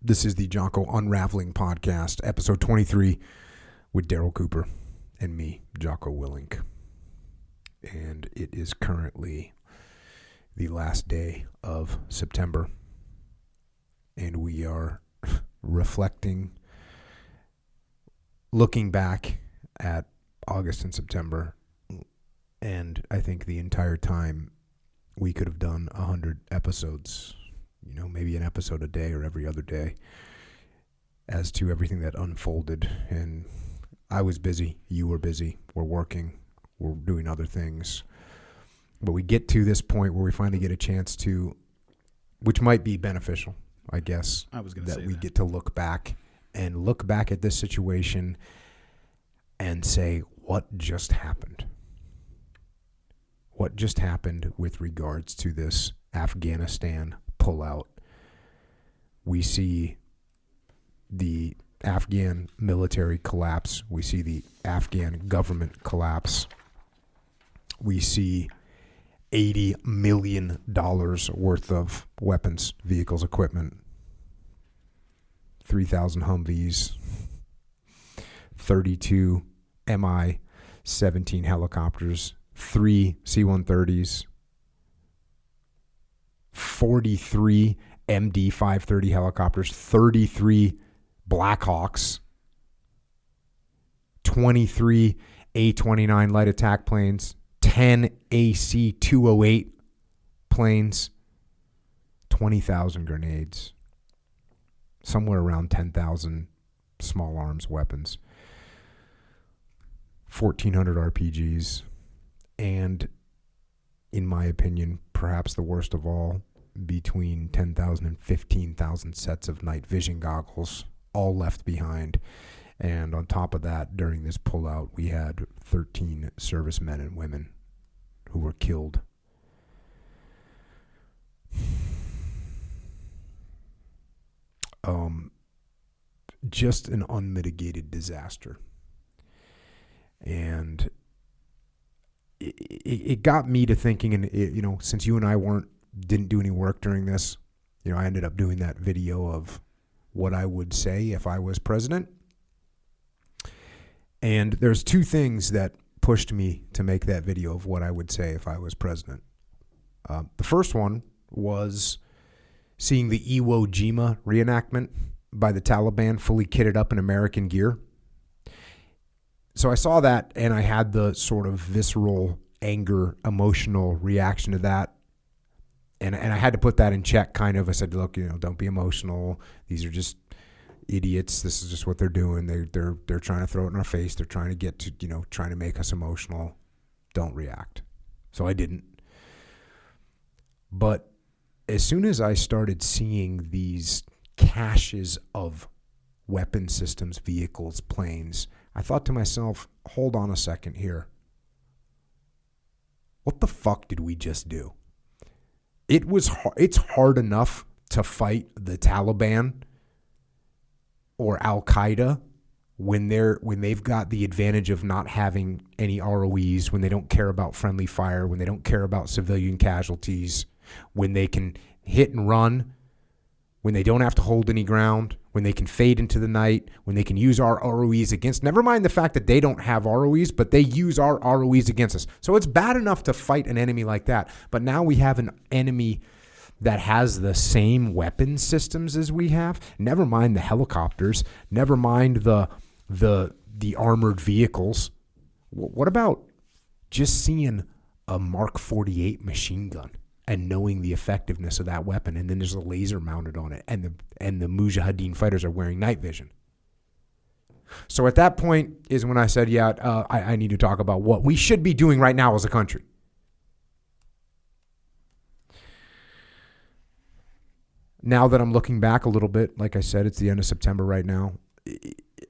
This is the Jocko Unraveling Podcast, episode 23, with Daryl Cooper and me, Jocko Willink. And it is currently the last day of September, and we are reflecting, looking back at August and September, and I think the entire time we could have done 100 episodes, maybe an episode a day or every other day, as to everything that unfolded. And I was busy, you were busy, we're working, we're doing other things. But we get to this point where we finally get a chance to, which might be beneficial, I guess, that we get to look back at this situation and say, what just happened? What just happened with regards to this Afghanistan pullout? We see the Afghan military collapse. We see the Afghan government collapse. We see $80 million worth of weapons, vehicles, equipment, 3,000 Humvees, 32 Mi-17 helicopters, 3 C-130s, 43 MD-530 helicopters, 33 Blackhawks, 23 A-29 light attack planes, 10 AC-208 planes, 20,000 grenades, somewhere around 10,000 small arms weapons, 1,400 RPGs, and, in my opinion, perhaps the worst of all, between 10,000 and 15,000 sets of night vision goggles, all left behind. And on top of that, during this pullout, we had 13 servicemen and women who were killed. Just an unmitigated disaster. And it got me to thinking, and since you and I didn't do any work during this, I ended up doing that video of what I would say if I was president. And there's two things that pushed me to make that video of what I would say if I was president. The first one was seeing the Iwo Jima reenactment by the Taliban, fully kitted up in American gear. So I saw that, and I had the sort of visceral, anger, emotional reaction to that. And I had to put that in check, kind of. I said, look, don't be emotional. These are just idiots. This is just what they're doing. They're trying to throw it in our face. They're trying to get to, trying to make us emotional. Don't react. So I didn't. But as soon as I started seeing these caches of weapon systems, vehicles, planes, I thought to myself, hold on a second here. What the fuck did we just do? It's hard enough to fight the Taliban or Al-Qaeda when they've got the advantage of not having any ROEs, when they don't care about friendly fire, when they don't care about civilian casualties, when they can hit and run, when they don't have to hold any ground, when they can fade into the night, when they can use our ROEs against. Never mind the fact that they don't have ROEs, but they use our ROEs against us. So it's bad enough to fight an enemy like that. But now we have an enemy that has the same weapon systems as we have. Never mind the helicopters. Never mind the armored vehicles. What about just seeing a Mark 48 machine gun and knowing the effectiveness of that weapon, and then there's a laser mounted on it, and the Mujahideen fighters are wearing night vision? So at that point is when I said, I need to talk about what we should be doing right now as a country. Now that I'm looking back a little bit, like I said, it's the end of September right now,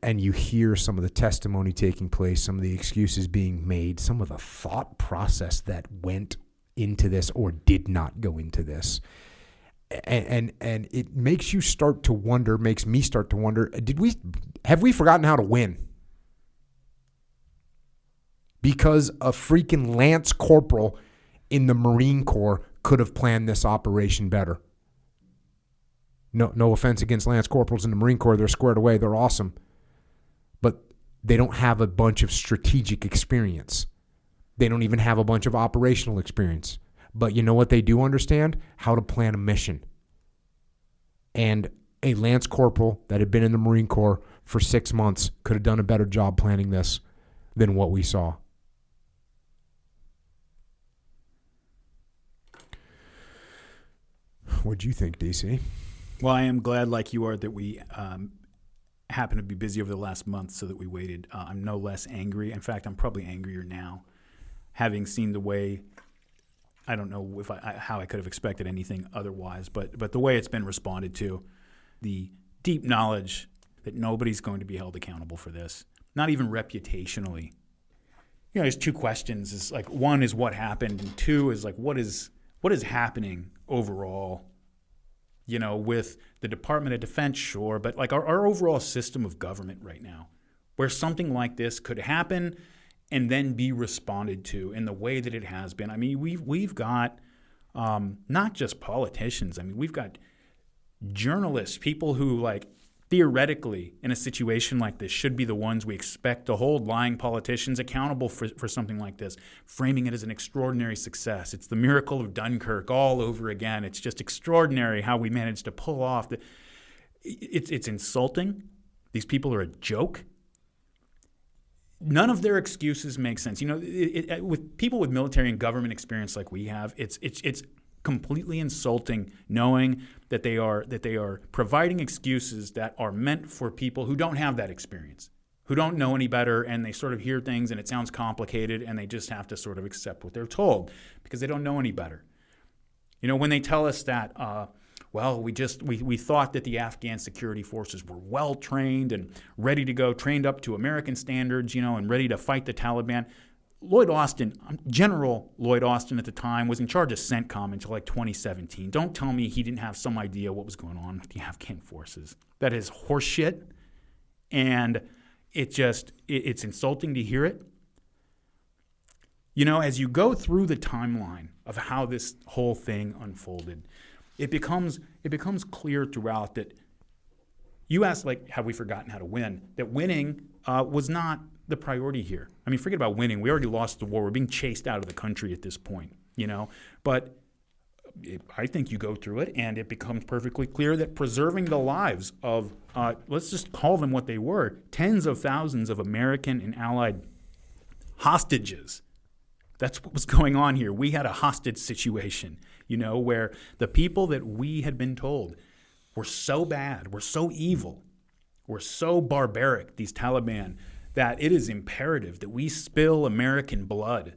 and you hear some of the testimony taking place, some of the excuses being made, some of the thought process that went into this or did not go into this. And it makes you start to wonder, makes me start to wonder, have we forgotten how to win? Because a freaking Lance Corporal in the Marine Corps could have planned this operation better. No offense against Lance Corporals in the Marine Corps. They're squared away. They're awesome. But they don't have a bunch of strategic experience. They don't even have a bunch of operational experience. But you know what they do understand? How to plan a mission. And a Lance Corporal that had been in the Marine Corps for 6 months could have done a better job planning this than what we saw. What'd you think, DC? Well, I am glad, like you are, that we happened to be busy over the last month so that we waited. I'm no less angry. In fact, I'm probably angrier now, having seen the way, I don't know if how I could have expected anything otherwise, but the way it's been responded to, the deep knowledge that nobody's going to be held accountable for this, not even reputationally. There's two questions. It's like, one is what happened, and two is like what is happening overall, with the Department of Defense, sure, but like our overall system of government right now, where something like this could happen and then be responded to in the way that it has been. I mean, we've got not just politicians. I mean, we've got journalists, people who like theoretically in a situation like this should be the ones we expect to hold lying politicians accountable for something like this, framing it as an extraordinary success. It's the miracle of Dunkirk all over again. It's just extraordinary how we managed to pull off it's insulting. These people are a joke. None of their excuses make sense. With people with military and government experience like we have, it's completely insulting knowing that they are providing excuses that are meant for people who don't have that experience, who don't know any better, and they sort of hear things and it sounds complicated and they just have to sort of accept what they're told because they don't know any better. When they tell us that, we thought that the Afghan security forces were well trained and ready to go, trained up to American standards, and ready to fight the Taliban. General Lloyd Austin at the time was in charge of CENTCOM until like 2017. Don't tell me he didn't have some idea what was going on with the Afghan forces. That is horseshit, and it's insulting to hear it. As you go through the timeline of how this whole thing unfolded, it becomes clear throughout that you asked, like, have we forgotten how to win? That winning was not the priority here. I mean, forget about winning. We already lost the war. We're being chased out of the country at this point, But I think you go through it and it becomes perfectly clear that preserving the lives of, let's just call them what they were, tens of thousands of American and Allied hostages. That's what was going on here. We had a hostage situation, where the people that we had been told were so bad, were so evil, were so barbaric, these Taliban, that it is imperative that we spill American blood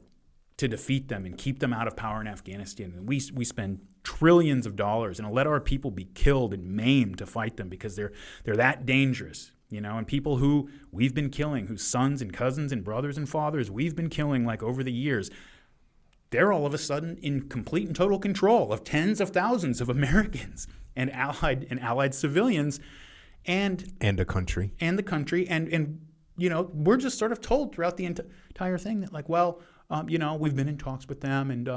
to defeat them and keep them out of power in Afghanistan. And we spend trillions of dollars and let our people be killed and maimed to fight them because they're that dangerous, and people who we've been killing, whose sons and cousins and brothers and fathers we've been killing like over the years, they're all of a sudden in complete and total control of tens of thousands of Americans and allied civilians and the country. And we're just sort of told throughout the entire thing that, like, we've been in talks with them, and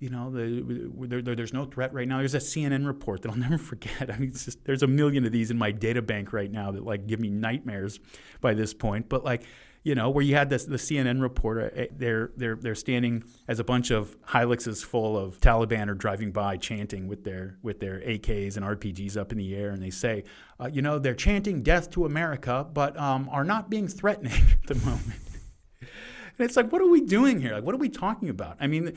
there's no threat right now. There's a CNN report that I'll never forget. I mean, there's a million of these in my data bank right now that like give me nightmares by this point. But like, where you had the CNN reporter, they're standing as a bunch of Hiluxes full of Taliban are driving by, chanting with their AKs and RPGs up in the air, and they say, they're chanting "Death to America," but are not being threatening at the moment. And it's like, what are we doing here? Like, what are we talking about? I mean,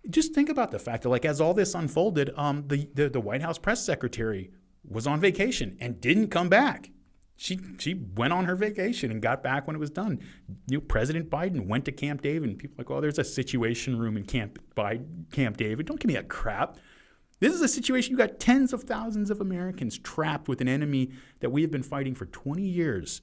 just think about the fact that, like, as all this unfolded, the White House press secretary was on vacation and didn't come back. She went on her vacation and got back when it was done. President Biden went to Camp David, and people are like, oh, there's a situation room in Camp David. Don't give me that crap. This is a situation. You got tens of thousands of Americans trapped with an enemy that we have been fighting for 20 years.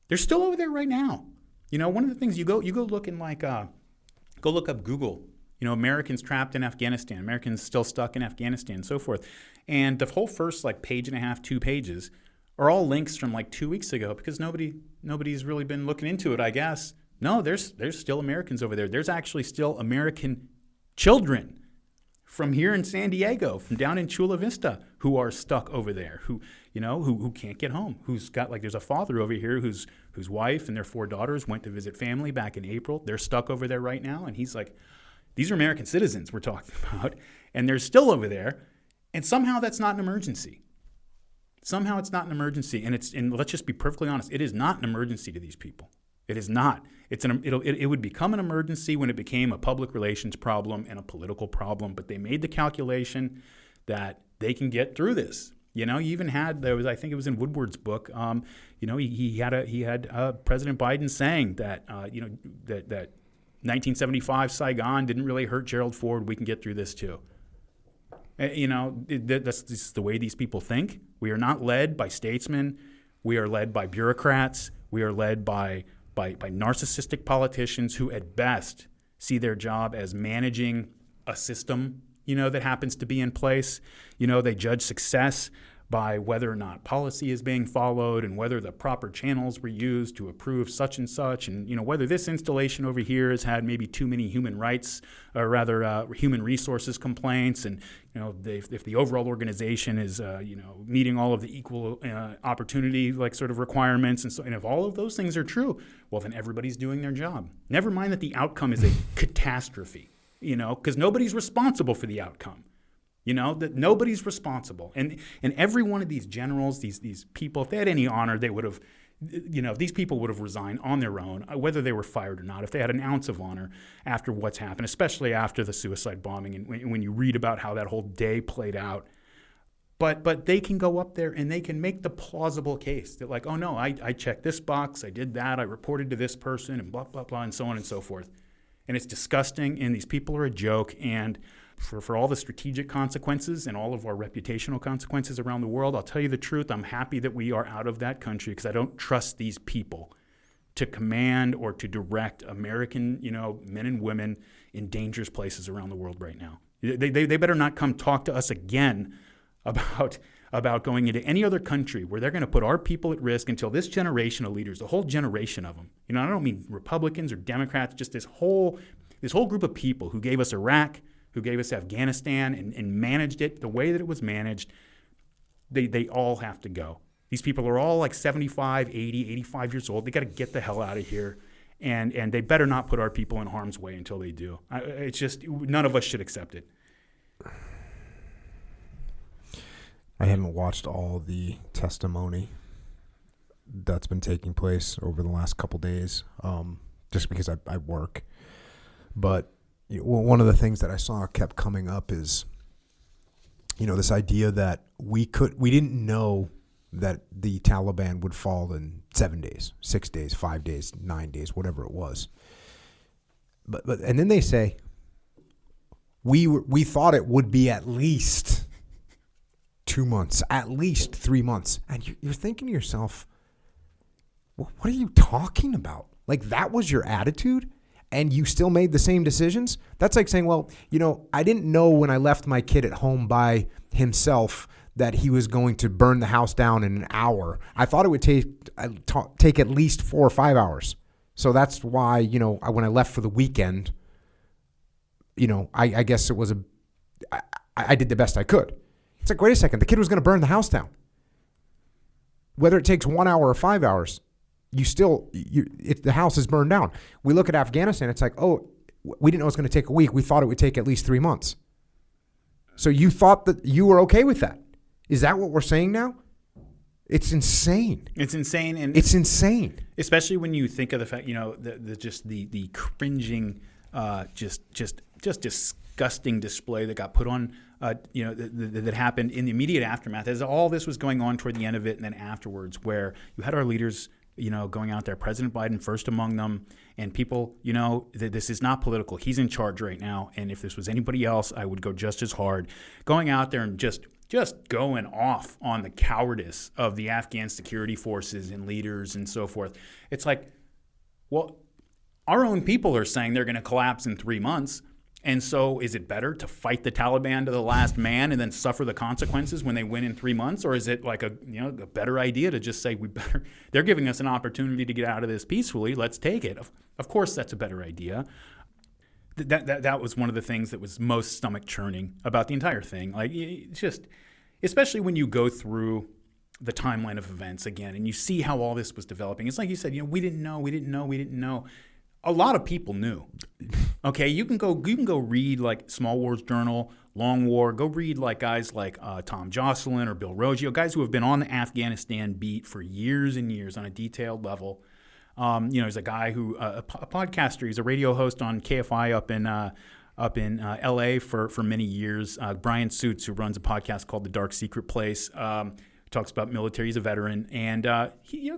They're still over there right now. One of the things you go look in go look up Google, Americans trapped in Afghanistan, Americans still stuck in Afghanistan, and so forth. And the whole first page and a half, 2 pages are all links from 2 weeks ago because nobody's really been looking into it, I guess. No, there's still Americans over there. There's actually still American children from here in San Diego, from down in Chula Vista, who are stuck over there, who can't get home, who's got, like, there's a father over here whose wife and their 4 daughters went to visit family back in April. They're stuck over there right now, and he's like, these are American citizens we're talking about, and they're still over there, and somehow that's not an emergency. Somehow it's not an emergency, and let's just be perfectly honest, it is not an emergency to these people. It is not. It would become an emergency when it became a public relations problem and a political problem, but they made the calculation that they can get through this. You even had, I think it was in Woodward's book, he had President Biden saying that, that 1975 Saigon didn't really hurt Gerald Ford. We can get through this too. That's just the way these people think. We are not led by statesmen. We are led by bureaucrats. We are led by narcissistic politicians who at best see their job as managing a system, that happens to be in place. They judge success by whether or not policy is being followed and whether the proper channels were used to approve such and such, and whether this installation over here has had maybe too many human rights, or rather human resources complaints, and if the overall organization is meeting all of the equal opportunity sort of requirements, and if all of those things are true, well, then everybody's doing their job. Never mind that the outcome is a catastrophe, because nobody's responsible for the outcome. That nobody's responsible. And every one of these generals, these people, if they had any honor, they would have, these people would have resigned on their own, whether they were fired or not, if they had an ounce of honor after what's happened, especially after the suicide bombing and when you read about how that whole day played out. But they can go up there and they can make the plausible case that, like, oh, no, I checked this box, I did that, I reported to this person, and blah, blah, blah, and so on and so forth. And it's disgusting, and these people are a joke, and for all the strategic consequences and all of our reputational consequences around the world, I'll tell you the truth, I'm happy that we are out of that country because I don't trust these people to command or to direct American, men and women in dangerous places around the world right now. They better not come talk to us again about going into any other country where they're going to put our people at risk until this generation of leaders, the whole generation of them, I don't mean Republicans or Democrats, just this whole group of people who gave us Iraq, who gave us Afghanistan and managed it the way that it was managed, they all have to go. These people are all like 75, 80, 85 years old. They got to get the hell out of here, and they better not put our people in harm's way until they do. It's just, none of us should accept it. I haven't watched all the testimony that's been taking place over the last couple days, just because I work. But one of the things that I saw kept coming up is, this idea that we didn't know that the Taliban would fall in 7 days, 6 days, 5 days, 9 days, whatever it was. But and then they say we thought it would be at least 2 months, at least 3 months, and you're thinking to yourself, what are you talking about? Like, that was your attitude? And you still made the same decisions? That's like saying, well, I didn't know when I left my kid at home by himself that he was going to burn the house down in an hour. I thought it would take at least 4 or 5 hours. So that's why, when I left for the weekend, I guess it was I did the best I could. It's like, wait a second, the kid was going to burn the house down. Whether it takes 1 hour or 5 hours, the house is burned down. We look at Afghanistan, it's like, oh, we didn't know it was going to take a week. We thought it would take at least 3 months. So you thought that you were okay with that. Is that what we're saying now? It's insane. It's insane. And it's insane. Especially when you think of the fact, the cringing, just disgusting display that got put on, that happened in the immediate aftermath as all this was going on toward the end of it, and then afterwards, where you had our leaders, going out there, President Biden first among them, and people, this is not political. He's in charge right now, and if this was anybody else, I would go just as hard. Going out there and just going off on the cowardice of the Afghan security forces and leaders and so forth. It's like, well, our own people are saying they're going to collapse in 3 months. And so is it better to fight the Taliban to the last man and then suffer the consequences when they win in 3 months? Or is it like a better idea to just say, they're giving us an opportunity to get out of this peacefully. Let's take it. Of course, that's a better idea. That was one of the things that was most stomach churning about the entire thing. Like, it's just, especially when you go through the timeline of events again and you see how all this was developing. It's like you said, we didn't know. A lot of people knew. Okay, you can go read like Small Wars Journal, Long War. Go read like guys like Tom Jocelyn or Bill Roggio, guys who have been on the Afghanistan beat for years and years on a detailed level. There's a guy who a podcaster. He's a radio host on KFI up in L.A. for many years. Brian Suits, who runs a podcast called The Dark Secret Place, talks about military. He's a veteran, and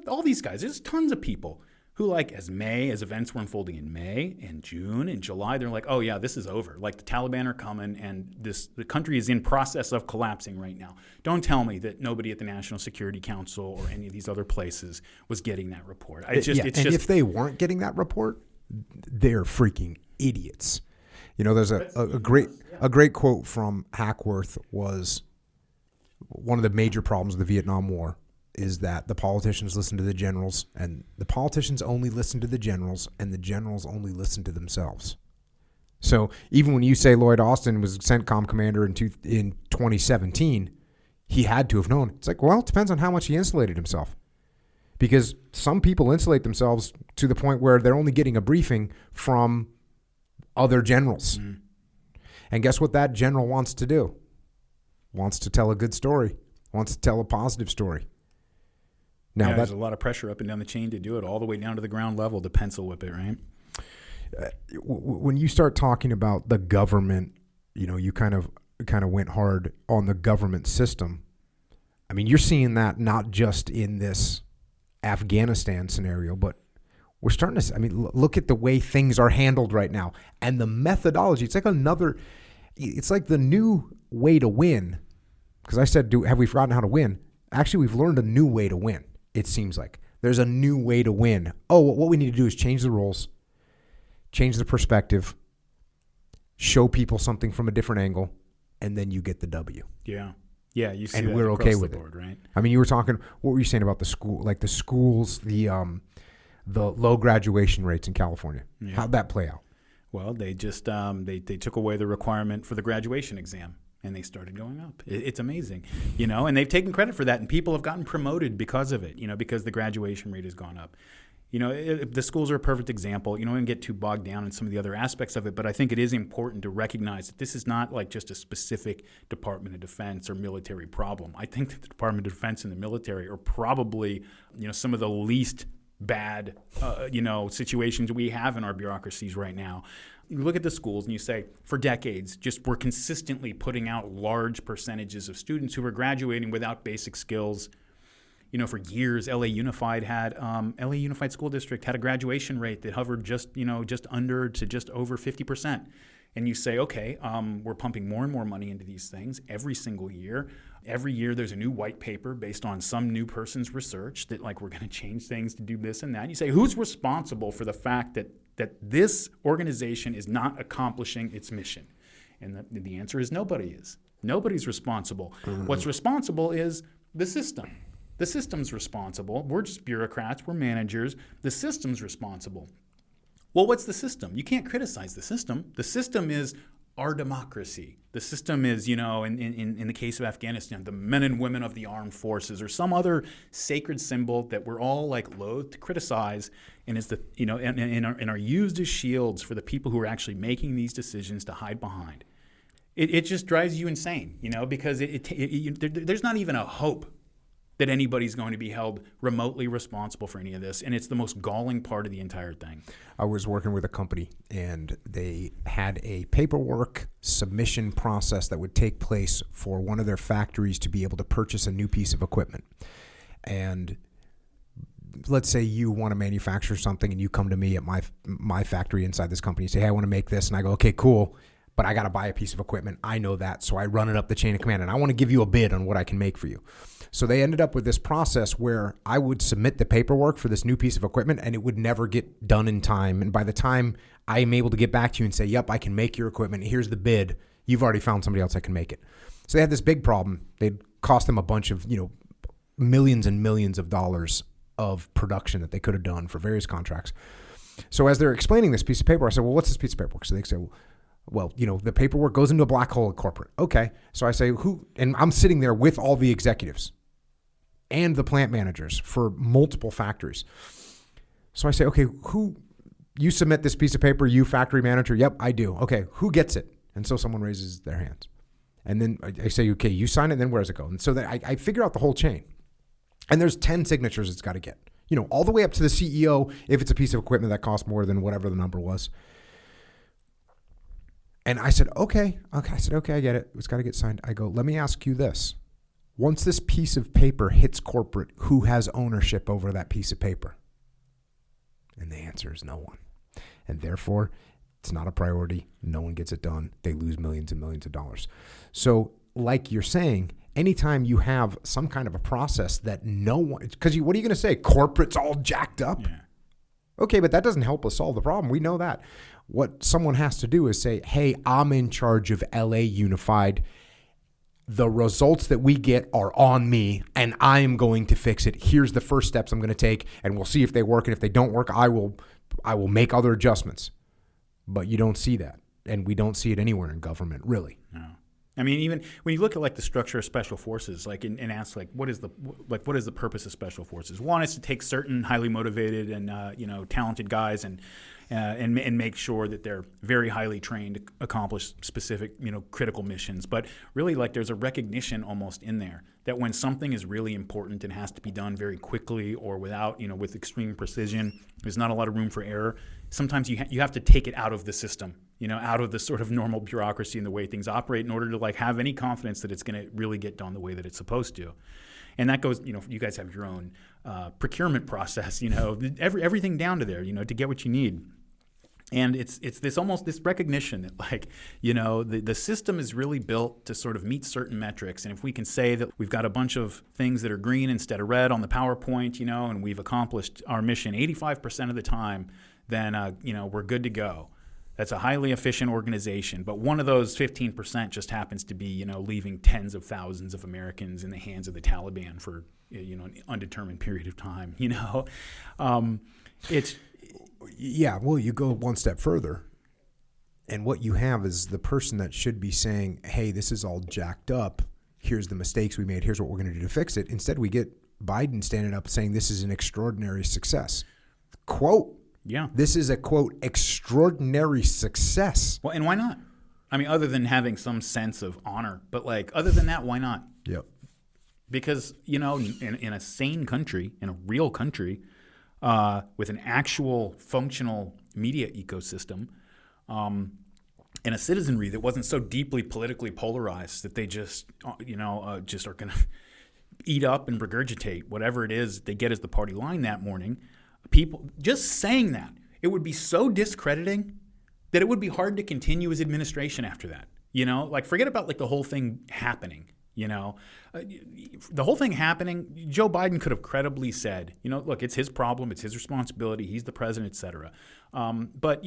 all these guys. There's tons of people who, like, as events were unfolding in May and June and July, they're like, oh yeah, this is over. Like, the Taliban are coming, and the country is in process of collapsing right now. Don't tell me that nobody at the National Security Council or any of these other places was getting that report. If they weren't getting that report, they're freaking idiots. There's a great quote from Hackworth was one of the major problems of the Vietnam War is that the politicians listen to the generals, and the politicians only listen to the generals, and the generals only listen to themselves. So even when you say Lloyd Austin was CENTCOM commander in 2017, he had to have known. It's like, well, it depends on how much he insulated himself. Because some people insulate themselves to the point where they're only getting a briefing from other generals. Mm. And guess what that general wants to do? Wants to tell a good story. Wants to tell a positive story. Now there's a lot of pressure up and down the chain to do it, all the way down to the ground level to pencil whip it, right? When you start talking about the government, you kind of went hard on the government system. I mean, you're seeing that not just in this Afghanistan scenario, but we're starting to. I mean, look at the way things are handled right now, and the methodology. It's like the new way to win. Because I said, have we forgotten how to win? Actually, we've learned a new way to win. It seems like there's a new way to win. Oh, what we need to do is change the roles, change the perspective, show people something from a different angle, and then you get the W. Yeah. Yeah, you see and that we're across okay the with board, right? I mean, you were talking. What were you saying about the school? Like the schools, the low graduation rates in California. Yeah. How'd that play out? Well, they just they took away the requirement for the graduation exam, and they started going up. It's amazing, and they've taken credit for that, and people have gotten promoted because of it, because the graduation rate has gone up. The schools are a perfect example. I don't get too bogged down in some of the other aspects of it, but I think it is important to recognize that this is not like just a specific Department of Defense or military problem. I think that the Department of Defense and the military are probably, some of the least bad, situations we have in our bureaucracies right now. You look at the schools and you say, for decades, we're consistently putting out large percentages of students who are graduating without basic skills. For years, LA Unified School District had a graduation rate that hovered just under to just over 50%. And you say, okay, we're pumping more and more money into these things every single year. Every year there's a new white paper based on some new person's research that we're going to change things to do this and that. And you say, who's responsible for the fact that this organization is not accomplishing its mission? And the answer is nobody is. Nobody's responsible. Mm-hmm. What's responsible is the system. The system's responsible. We're just bureaucrats. We're managers. The system's responsible. Well, what's the system? You can't criticize the system. The system is our democracy. The system is, in the case of Afghanistan, the men and women of the armed forces or some other sacred symbol that we're all loath to criticize and is and are used as shields for the people who are actually making these decisions to hide behind. It just drives you insane, because there's not even a hope that anybody's going to be held remotely responsible for any of this. And it's the most galling part of the entire thing. I was working with a company, and they had a paperwork submission process that would take place for one of their factories to be able to purchase a new piece of equipment. And let's say you want to manufacture something, and you come to me at my factory inside this company and say, hey, I want to make this. And I go, okay, cool. But I got to buy a piece of equipment. I know that. So I run it up the chain of command, and I want to give you a bid on what I can make for you. So they ended up with this process where I would submit the paperwork for this new piece of equipment, and it would never get done in time. And by the time I am able to get back to you and say, yep, I can make your equipment, here's the bid, you've already found somebody else that can make it. So they had this big problem. They'd cost them a bunch of, millions and millions of dollars of production that they could have done for various contracts. So as they're explaining this piece of paper, I said, well, what's this piece of paperwork? So they say, Well, the paperwork goes into a black hole at corporate. Okay. So I say, who? And I'm sitting there with all the executives and the plant managers for multiple factories. So I say, okay, you submit this piece of paper, you factory manager? Yep, I do. Okay, who gets it? And so someone raises their hands. And then I say, okay, you sign it, and then where does it go? And so that I figure out the whole chain. And there's 10 signatures it's got to get. All the way up to the CEO if it's a piece of equipment that costs more than whatever the number was. And I said, okay. I said, okay, I get it. It's got to get signed. I go, let me ask you this. Once this piece of paper hits corporate, who has ownership over that piece of paper? And the answer is no one. And therefore, it's not a priority. No one gets it done. They lose millions and millions of dollars. So like you're saying, anytime you have some kind of a process that no one, because what are you going to say? Corporate's all jacked up? Yeah. Okay, but that doesn't help us solve the problem. We know that. What someone has to do is say, hey, I'm in charge of LA Unified. The results that we get are on me, and I am going to fix it. Here's the first steps I'm going to take, and we'll see if they work. And if they don't work, I will make other adjustments. But you don't see that, and we don't see it anywhere in government, really. No. I mean, even when you look at the structure of special forces, and ask what is the purpose of special forces? One is to take certain highly motivated and talented guys and make sure that they're very highly trained to accomplish specific critical missions. But really, there's a recognition almost in there that when something is really important and has to be done very quickly or with extreme precision, there's not a lot of room for error. Sometimes you have to take it out of the system, out of the sort of normal bureaucracy and the way things operate in order to have any confidence that it's going to really get done the way that it's supposed to. And that goes, you guys have your own procurement process, everything down to there, to get what you need. And it's this almost this recognition that the system is really built to sort of meet certain metrics. And if we can say that we've got a bunch of things that are green instead of red on the PowerPoint, and we've accomplished our mission 85% of the time, then we're good to go. That's a highly efficient organization. But one of those 15% just happens to be, leaving tens of thousands of Americans in the hands of the Taliban for, an undetermined period of time, it's... Yeah, well, you go one step further, and what you have is the person that should be saying, hey, this is all jacked up. Here's the mistakes we made. Here's what we're going to do to fix it. Instead, we get Biden standing up saying this is an extraordinary success. Quote. Yeah. This is a, quote, extraordinary success. Well, and why not? I mean, other than having some sense of honor. But, other than that, why not? Yep. Because, in a sane country, in a real country, with an actual functional media ecosystem, and a citizenry that wasn't so deeply politically polarized that they just are going to eat up and regurgitate whatever it is they get as the party line that morning. People just saying that, it would be so discrediting that it would be hard to continue his administration after that. Forget about the whole thing happening. The whole thing happening, Joe Biden could have credibly said, look, it's his problem, it's his responsibility, he's the president, et cetera. But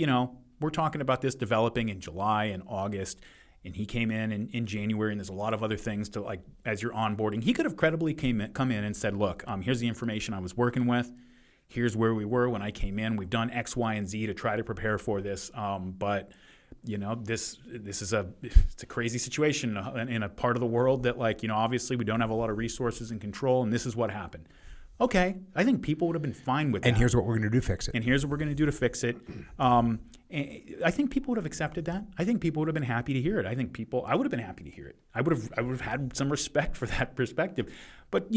we're talking about this developing in July and August, and he came in January, and there's a lot of other things to, as you're onboarding. He could have credibly come in and said, look, here's the information I was working with. Here's where we were when I came in. We've done X, Y, and Z to try to prepare for this. But this is it's a crazy situation in a part of the world that obviously we don't have a lot of resources and control, and this is what happened. Okay, I think people would have been fine with that. And here's what we're going to do to fix it. And here's what we're going to do to fix it. I think people would have accepted that. I think people would have been happy to hear it. I would have been happy to hear it. I would have had some respect for that perspective. But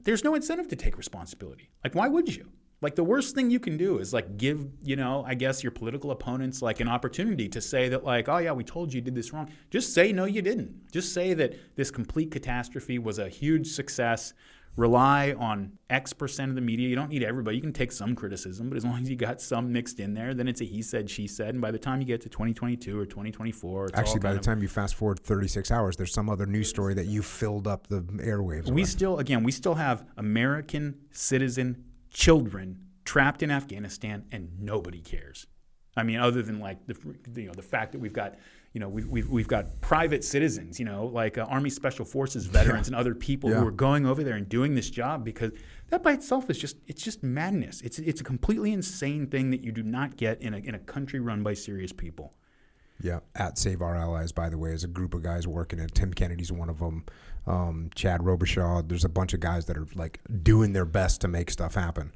there's no incentive to take responsibility. Why would you? The worst thing you can do is give, I guess your political opponents an opportunity to say that oh yeah, we told you did this wrong. Just say no, you didn't. Just say that this complete catastrophe was a huge success. Rely on X% of the media. You don't need everybody. You can take some criticism, but as long as you got some mixed in there, then it's a he said, she said. And by the time you get to 2022 or 2024, it's actually by the time you fast forward 36 hours, there's some other news story that you filled up the airwaves. We still have American citizen children trapped in Afghanistan, and nobody cares. I mean, other than the fact that we've got we've got private citizens, Army Special Forces veterans and other people who are going over there and doing this job, because that by itself is just madness. It's a completely insane thing that you do not get in a country run by serious people. Yeah, at Save Our Allies, by the way, is a group of guys working it. Tim Kennedy's one of them. Chad Robichaud. There's a bunch of guys that are like doing their best to make stuff happen.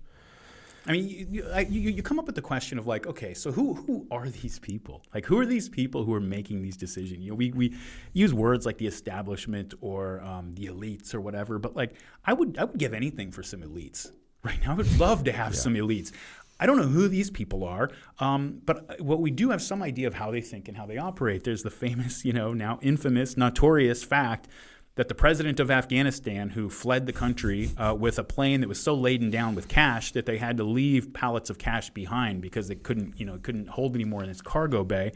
I mean, you come up with the question of like, okay, so who are these people? Like, who are these people who are making these decisions? You know, we use words like the establishment or the elites or whatever, but like, I would give anything for some elites right now. I would love to have some elites. I don't know who these people are, but what we do have some idea of how they think and how they operate. There's the famous, now infamous, notorious fact that the president of Afghanistan, who fled the country with a plane that was so laden down with cash that they had to leave pallets of cash behind because they couldn't hold any more in its cargo bay,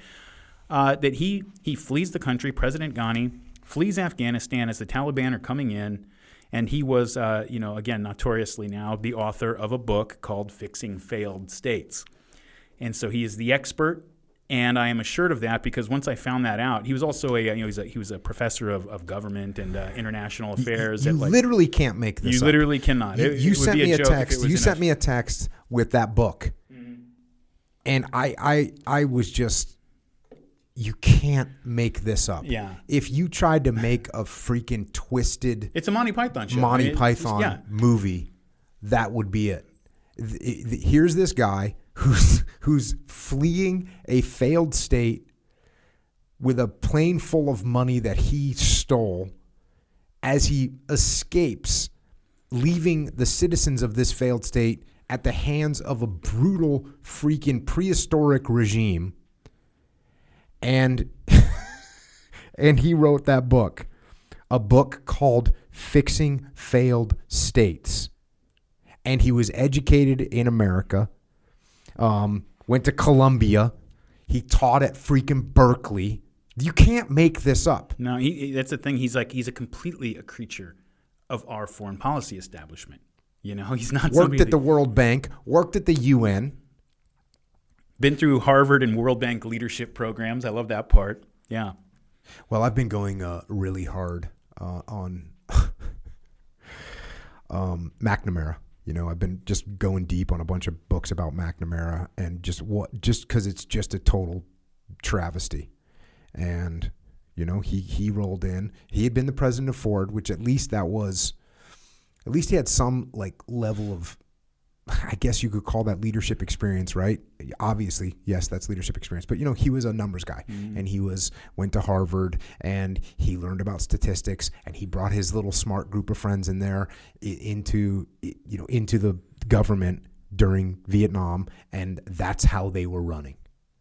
that he flees the country, President Ghani, flees Afghanistan as the Taliban are coming in, and he was, again, notoriously now the author of a book called Fixing Failed States. And so he is the expert. And I am assured of that because once I found that out, he was also he was a professor of government and international affairs. You literally can't make this up. You literally cannot. You sent me a text. You sent me a text with that book, and I was just, you can't make this up. Yeah. If you tried to make a freaking twisted, it's a Monty Python show. Python movie, that would be it. Here's this guy who's fleeing a failed state with a plane full of money that he stole as he escapes, leaving the citizens of this failed state at the hands of a brutal freaking prehistoric regime. And and he wrote that book, a book called Fixing Failed States. And he was educated in America. Went to Columbia. He taught at freaking Berkeley. You can't make this up. No, that's the thing. He's completely a creature of our foreign policy establishment. He's not worked at the World Bank, worked at the UN. Been through Harvard and World Bank leadership programs. I love that part. Yeah. Well, I've been going really hard on McNamara. I've been just going deep on a bunch of books about McNamara and just because it's just a total travesty. And, he rolled in. He had been the president of Ford, which at least he had some like level of, I guess you could call that leadership experience, right? Obviously, yes, that's leadership experience. But, he was a numbers guy, and he went to Harvard, and he learned about statistics, and he brought his little smart group of friends in there into the government during Vietnam, and that's how they were running.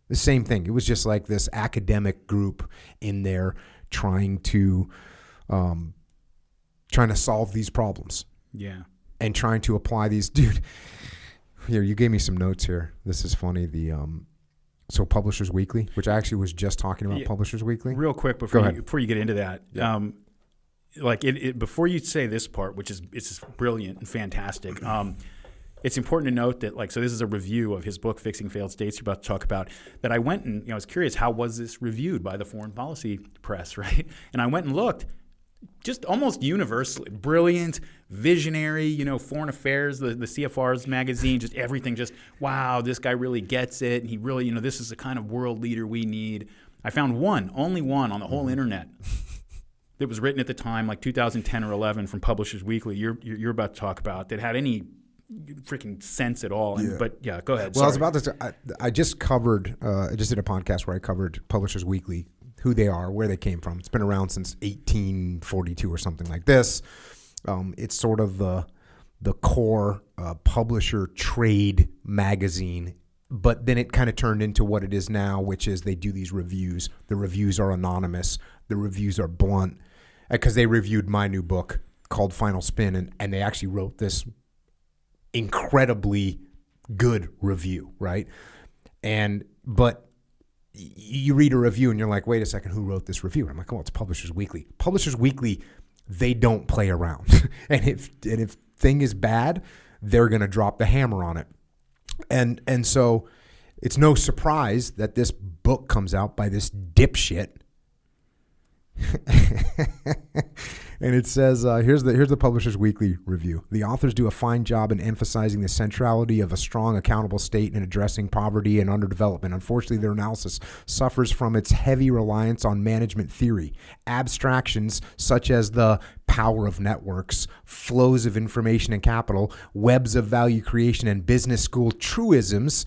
The same thing. It was just like this academic group in there trying to solve these problems. Yeah. And trying to apply these, dude. Here, you gave me some notes here. This is funny. So Publishers Weekly, which I actually was just talking about. Publishers Weekly. Real quick before you get into that, before you say this part, which is it's brilliant and fantastic. It's important to note that so this is a review of his book Fixing Failed States you're about to talk about. That I went and I was curious, how was this reviewed by the foreign policy press, right? And I went and looked. Just almost universally brilliant, visionary, Foreign Affairs, the CFR's magazine, just everything, just, wow, this guy really gets it. And he really, this is the kind of world leader we need. I found only one on the whole internet that was written at the time, like 2010 or 11 from Publishers Weekly, you're about to talk about, that had any freaking sense at all. But go ahead. Well, I was about to say, I just covered, I just did a podcast where I covered Publishers Weekly, who they are, where they came from. It's been around since 1842 or something like this. It's sort of the core publisher trade magazine, but then it kind of turned into what it is now, which is they do these reviews. The reviews are anonymous. The reviews are blunt, because they reviewed my new book called Final Spin, and they actually wrote this incredibly good review, right? But you read a review and you're like, wait a second, who wrote this review? And I'm like, oh, it's Publishers Weekly. Publishers Weekly, they don't play around. and if thing is bad, they're going to drop the hammer on it. And so it's no surprise that this book comes out by this dipshit. And it says, here's the Publisher's Weekly review. The authors do a fine job in emphasizing the centrality of a strong, accountable state in addressing poverty and underdevelopment. Unfortunately, their analysis suffers from its heavy reliance on management theory. Abstractions such as the power of networks, flows of information and capital, webs of value creation, and business school truisms,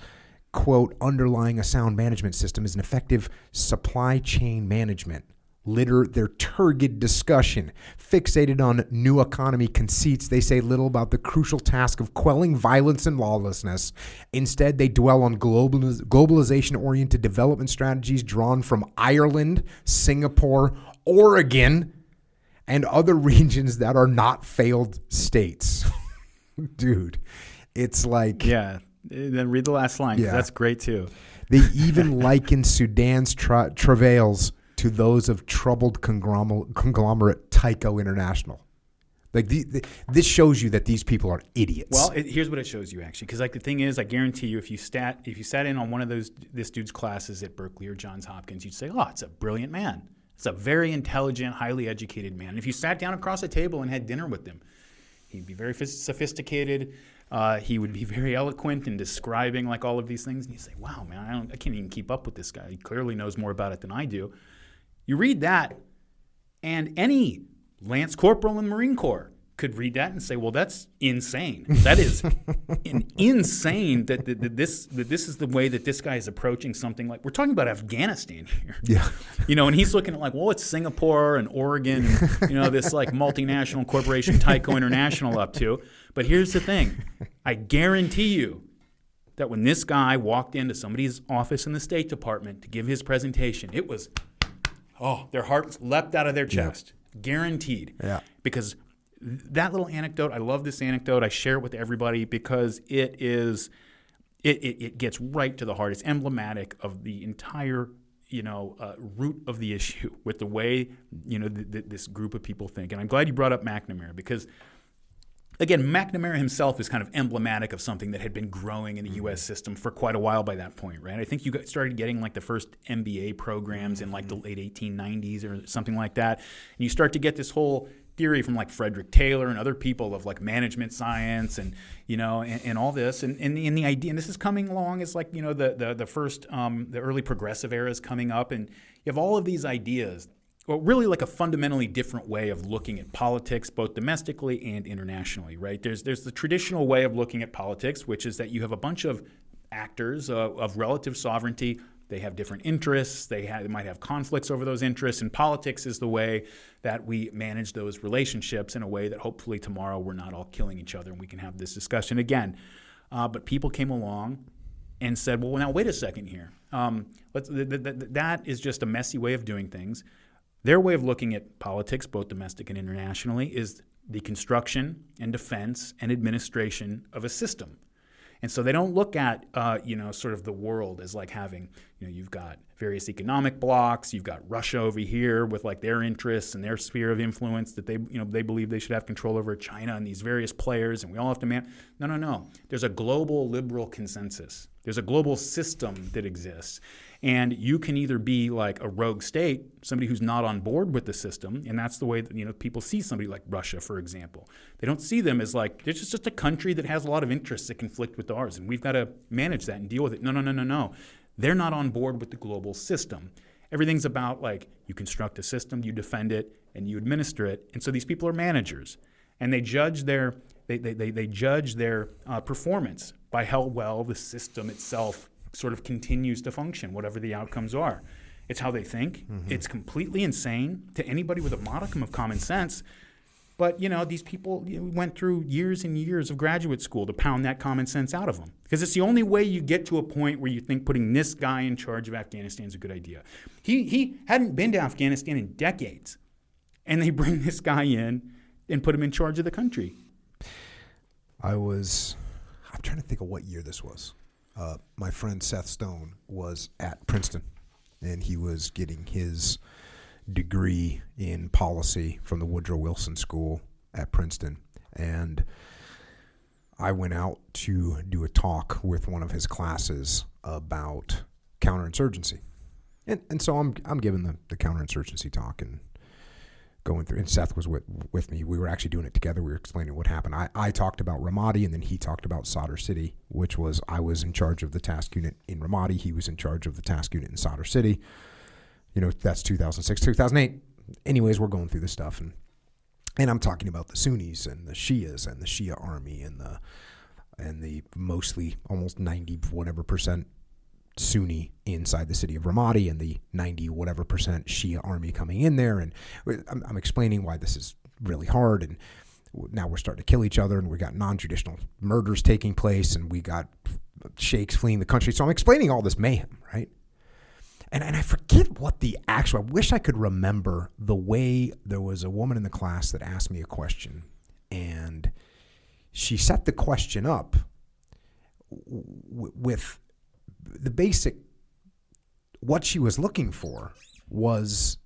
quote, underlying a sound management system is an effective supply chain management. Litter their turgid discussion. Fixated on new economy conceits, they say little about the crucial task of quelling violence and lawlessness. Instead, they dwell on globalization-oriented development strategies drawn from Ireland, Singapore, Oregon, and other regions that are not failed states. Dude, it's like... Yeah, then read the last line, 'cause that's great too. They even liken Sudan's travails to those of troubled conglomerate Tyco International. Like this shows you that these people are idiots. Well, here's what it shows you actually, because like the thing is, I guarantee you, if you sat in on one of this dude's classes at Berkeley or Johns Hopkins, you'd say, "Oh, it's a brilliant man. It's a very intelligent, highly educated man." And if you sat down across a table and had dinner with him, he'd be very sophisticated. He would be very eloquent in describing like all of these things, and you say, "Wow, man, I can't even keep up with this guy. He clearly knows more about it than I do." You read that, and any Lance Corporal in the Marine Corps could read that and say, "Well, that's insane. That is insane that this is the way that this guy is approaching something like we're talking about Afghanistan here." Yeah, and he's looking at like, well, it's Singapore and Oregon, and, this like multinational corporation Tyco International up to. But here's the thing: I guarantee you that when this guy walked into somebody's office in the State Department to give his presentation, it was, their hearts leapt out of their chest. Yeah. Guaranteed. Yeah. Because that little anecdote, I love this anecdote. I share it with everybody because it gets right to the heart. It's emblematic of the entire, root of the issue with the way, this group of people think. And I'm glad you brought up McNamara because, again, McNamara himself is kind of emblematic of something that had been growing in the U.S. system for quite a while by that point, right? I think you started getting like the first MBA programs in like the late 1890s or something like that. And you start to get this whole theory from like Frederick Taylor and other people of like management science and, and all this. And the idea, and this is coming along as like, the first, the early progressive era is coming up. And you have all of these ideas. Well, really like a fundamentally different way of looking at politics, both domestically and internationally, right? There's the traditional way of looking at politics, which is that you have a bunch of actors of relative sovereignty. They have different interests. They might have conflicts over those interests. And politics is the way that we manage those relationships in a way that hopefully tomorrow we're not all killing each other and we can have this discussion again. But people came along and said, well, now wait a second here. That is just a messy way of doing things. Their way of looking at politics, both domestic and internationally, is the construction and defense and administration of a system. And so they don't look at, sort of the world as like having, you've got various economic blocks, you've got Russia over here with like their interests and their sphere of influence that they believe they should have control over, China and these various players, and we all have to No. There's a global liberal consensus. There's a global system that exists. And you can either be like a rogue state, somebody who's not on board with the system, and that's the way that people see somebody like Russia, for example. They don't see them as like, it's just a country that has a lot of interests that conflict with ours, and we've got to manage that and deal with it. No. They're not on board with the global system. Everything's about like you construct a system, you defend it, and you administer it. And so these people are managers, and they judge their performance by how well the system itself sort of continues to function, whatever the outcomes are. It's how they think. Mm-hmm. It's completely insane to anybody with a modicum of common sense. But, these people went through years and years of graduate school to pound that common sense out of them. Because it's the only way you get to a point where you think putting this guy in charge of Afghanistan is a good idea. He hadn't been to Afghanistan in decades. And they bring this guy in and put him in charge of the country. I'm trying to think of what year this was. My friend Seth Stone was at Princeton, and he was getting his degree in policy from the Woodrow Wilson School at Princeton. And I went out to do a talk with one of his classes about counterinsurgency. And so I'm giving the counterinsurgency talk, and going through, and Seth was with me. We were actually doing it together. We were explaining what happened. I talked about Ramadi, and then he talked about Sadr City, which was, I was in charge of the task unit in Ramadi. He was in charge of the task unit in Sadr City. That's 2006, 2008. Anyways, we're going through this stuff, and I'm talking about the Sunnis and the Shias and the Shia army and the mostly almost 90 whatever percent Sunni inside the city of Ramadi and the 90 whatever percent Shia army coming in there. And I'm explaining why this is really hard. And now we're starting to kill each other, and we got non-traditional murders taking place, and we got sheikhs fleeing the country. So I'm explaining all this mayhem, right? And I forget what I wish I could remember the way there was a woman in the class that asked me a question, and she set the question up with the basic, what she was looking for was,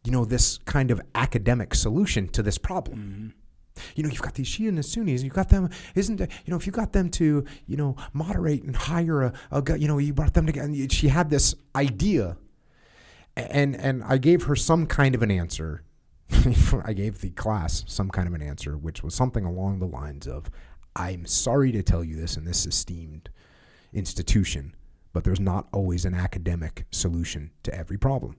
this kind of academic solution to this problem. Mm-hmm. You've got these Shia and the Sunnis, and you've got them, if you got them to, moderate and hire you brought them together, and she had this idea, and I gave her some kind of an answer. I gave the class some kind of an answer, which was something along the lines of, I'm sorry to tell you this in this esteemed institution, but there's not always an academic solution to every problem.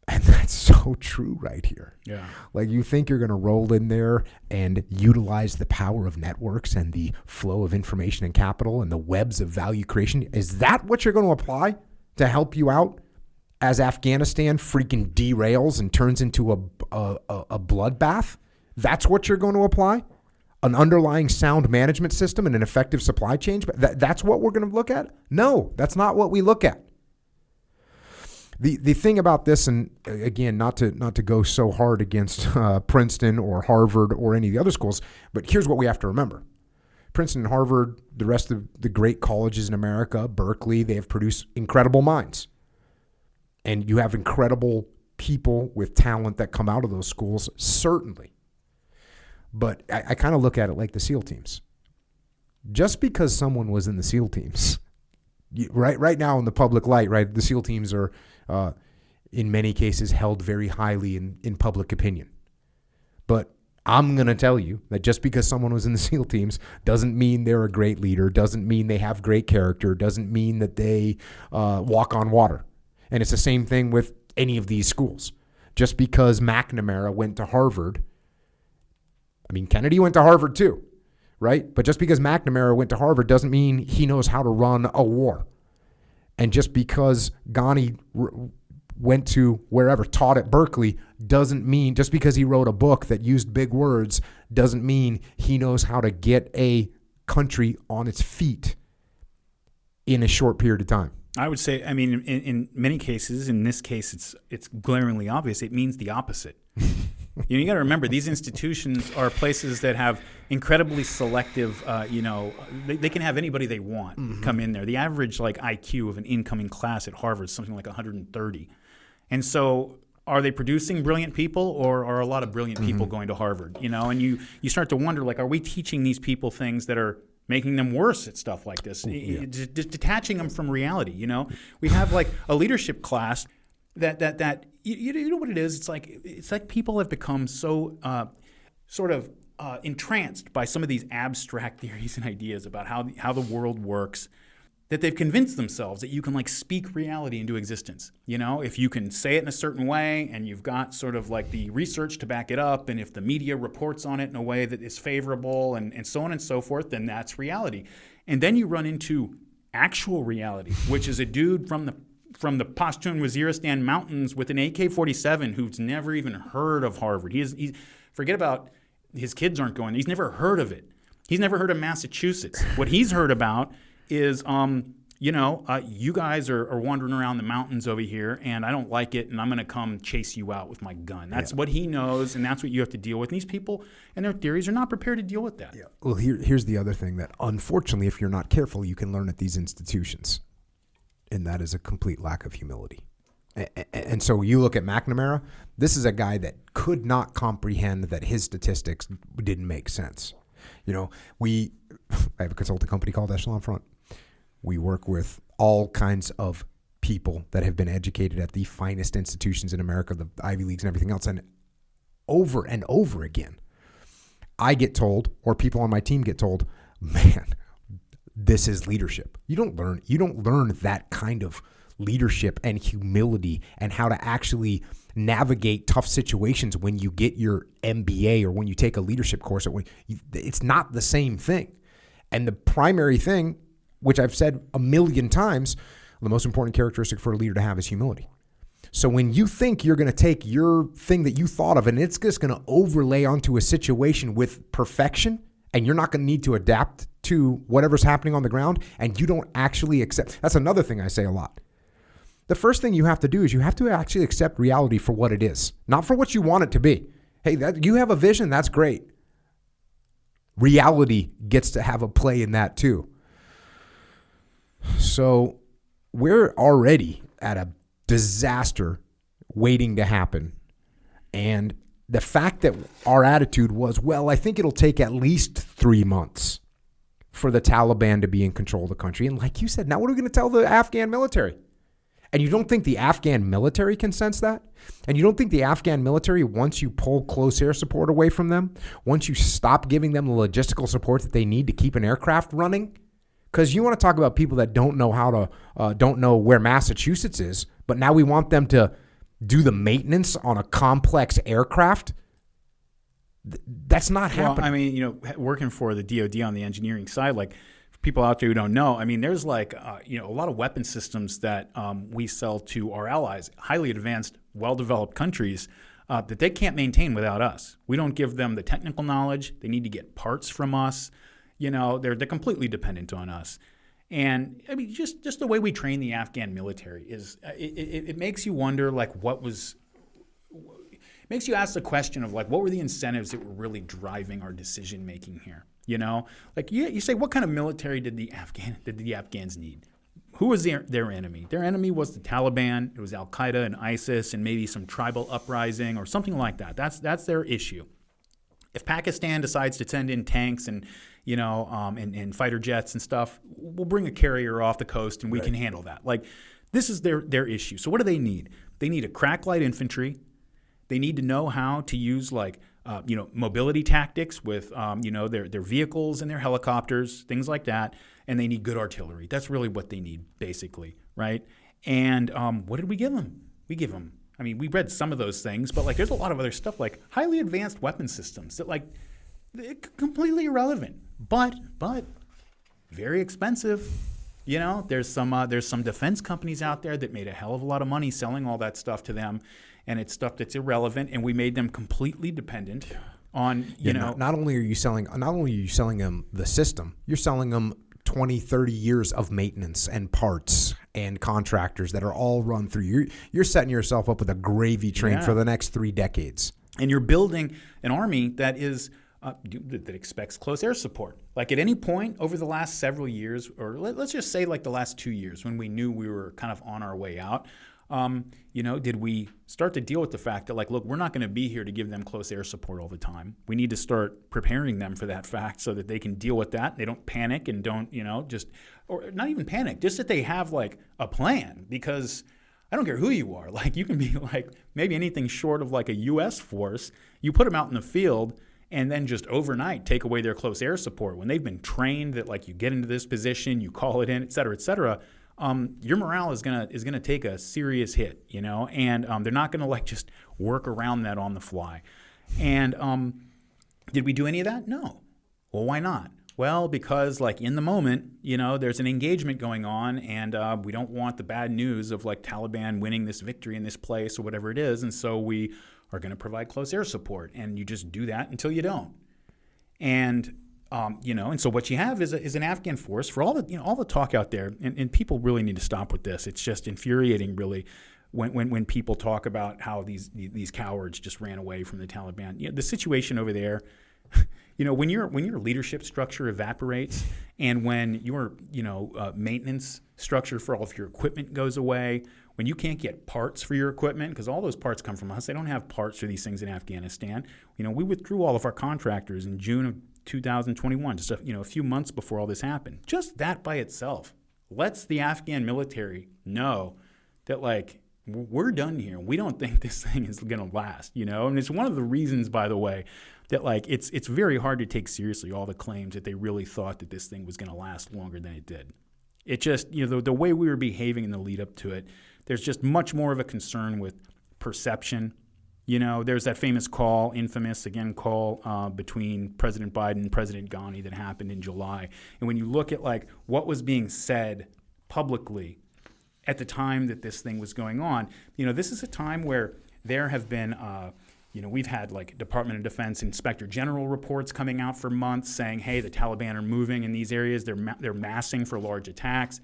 And that's so true right here. Yeah. Like, you think you're going to roll in there and utilize the power of networks and the flow of information and capital and the webs of value creation. Is that what you're going to apply to help you out as Afghanistan freaking derails and turns into a bloodbath? That's what you're going to apply? An underlying sound management system and an effective supply chain? That's what we're going to look at? No, that's not what we look at. The thing about this, and again, not to go so hard against Princeton or Harvard or any of the other schools, but here's what we have to remember. Princeton and Harvard, the rest of the great colleges in America, Berkeley, they have produced incredible minds. And you have incredible people with talent that come out of those schools, certainly. But I kind of look at it like the SEAL teams. Just because someone was in the SEAL teams, right now in the public light, right, the SEAL teams are, in many cases, held very highly in public opinion. But I'm going to tell you that just because someone was in the SEAL teams doesn't mean they're a great leader, doesn't mean they have great character, doesn't mean that they walk on water. And it's the same thing with any of these schools. Just because McNamara went to Harvard, I mean, Kennedy went to Harvard too, right? But just because McNamara went to Harvard doesn't mean he knows how to run a war. And just because Ghani went to wherever, taught at Berkeley, doesn't mean, just because he wrote a book that used big words, doesn't mean he knows how to get a country on its feet in a short period of time. I would say, I mean, in many cases, in this case, it's glaringly obvious. It means the opposite. You got to remember, these institutions are places that have incredibly selective, they can have anybody they want come in there. The average IQ of an incoming class at Harvard is something like 130. And so are they producing brilliant people, or are a lot of brilliant people going to Harvard? And you start to wonder, are we teaching these people things that are making them worse at stuff like this, detaching them from reality? We have a leadership class that you know what it is? It's like people have become so entranced by some of these abstract theories and ideas about how the world works, that they've convinced themselves that you can speak reality into existence. If you can say it in a certain way, and you've got sort of the research to back it up, and if the media reports on it in a way that is favorable, and so on and so forth, then that's reality. And then you run into actual reality, which is a dude from the Pashtun Waziristan mountains with an AK-47 who's never even heard of Harvard. He's forget about his kids aren't going. He's never heard of it. He's never heard of Massachusetts. What he's heard about is, you guys are wandering around the mountains over here, and I don't like it, and I'm going to come chase you out with my gun. That's what he knows, and that's what you have to deal with. And these people and their theories are not prepared to deal with that. Yeah. Well, here's the other thing that, unfortunately, if you're not careful, you can learn at these institutions. And that is a complete lack of humility. And so you look at McNamara, this is a guy that could not comprehend that his statistics didn't make sense. I have a consulting company called Echelon Front. We work with all kinds of people that have been educated at the finest institutions in America, the Ivy Leagues and everything else, and over again, I get told, or people on my team get told, man, this is leadership. You don't learn that kind of leadership and humility and how to actually navigate tough situations when you get your MBA or when you take a leadership course. It's not the same thing. And the primary thing, which I've said a million times, the most important characteristic for a leader to have is humility. So when you think you're going to take your thing that you thought of and it's just going to overlay onto a situation with perfection, and you're not going to need to adapt to whatever's happening on the ground, and you don't actually accept. That's another thing I say a lot. The first thing you have to do is you have to actually accept reality for what it is, not for what you want it to be. Hey, you have a vision, that's great. Reality gets to have a play in that too. So we're already at a disaster waiting to happen. And the fact that our attitude was, well, I think it'll take at least 3 months for the Taliban to be in control of the country. And like you said, now what are we going to tell the Afghan military? And you don't think the Afghan military can sense that? And you don't think the Afghan military, once you pull close air support away from them, once you stop giving them the logistical support that they need to keep an aircraft running? Because you want to talk about people that don't know where Massachusetts is, but now we want them to do the maintenance on a complex aircraft. That's not happening. Well, I mean, working for the DoD on the engineering side, like for people out there who don't know, I mean, there's like, a lot of weapon systems that we sell to our allies, highly advanced, well-developed countries that they can't maintain without us. We don't give them the technical knowledge. They need to get parts from us. They're completely dependent on us. And I mean, just the way we train the Afghan military is, it makes you wonder, like, makes you ask the question of, like, what were the incentives that were really driving our decision making here? Like you say, what kind of military did the Afghans need? Who was their enemy? Their enemy was the Taliban. It was Al Qaeda and ISIS and maybe some tribal uprising or something like that. That's their issue. If Pakistan decides to send in tanks and and fighter jets and stuff, we'll bring a carrier off the coast and we can handle that. Like, this is their issue. So what do they need? They need a crack light infantry. They need to know how to use mobility tactics with their vehicles and their helicopters, things like that. And they need good artillery. That's really what they need, basically, right? And what did we give them? We read some of those things, but there's a lot of other stuff, like highly advanced weapon systems that they're completely irrelevant, but very expensive. There's some defense companies out there that made a hell of a lot of money selling all that stuff to them, and it's stuff that's irrelevant, and we made them completely dependent on Not only are you selling them the system, you're selling them 20, 30 years of maintenance and parts and contractors that are all run through. You're setting yourself up with a gravy train for the next 3 decades. And you're building an army that is that expects close air support. Like, at any point over the last several years, or let's just say the last 2 years, when we knew we were kind of on our way out, did we start to deal with the fact that, look, we're not going to be here to give them close air support all the time. We need to start preparing them for that fact so that they can deal with that. They don't panic and don't, or not even panic, just that they have a plan, because I don't care who you are. You can be maybe anything short of a U.S. force. You put them out in the field and then just overnight take away their close air support when they've been trained that you get into this position, you call it in, et cetera, et cetera. Your morale is gonna take a serious hit, and they're not gonna just work around that on the fly. And did we do any of that? No. Well, why not? Well, because in the moment, there's an engagement going on, and we don't want the bad news of Taliban winning this victory in this place or whatever it is, and so we are going to provide close air support, and you just do that until you don't. And and so what you have is an Afghan force, for all the talk out there, and people really need to stop with this. It's just infuriating, really, when people talk about how these cowards just ran away from the Taliban. The situation over there, when your leadership structure evaporates, and when your maintenance structure for all of your equipment goes away, when you can't get parts for your equipment, because all those parts come from us. They don't have parts for these things in Afghanistan. We withdrew all of our contractors in June of 2021, just a few months before all this happened. Just that by itself lets the Afghan military know that like, we're done here. We don't think this thing is going to last, And it's one of the reasons, by the way, that like it's very hard to take seriously all the claims that they really thought that this thing was going to last longer than it did. It just, the way we were behaving in the lead up to it, there's just much more of a concern with perception. There's that famous infamous call between President Biden and President Ghani that happened in July. And when you look at like what was being said publicly at the time that this thing was going on, this is a time where there have been, we've had like Department of Defense Inspector General reports coming out for months saying, hey, the Taliban are moving in these areas. They're massing for large attacks.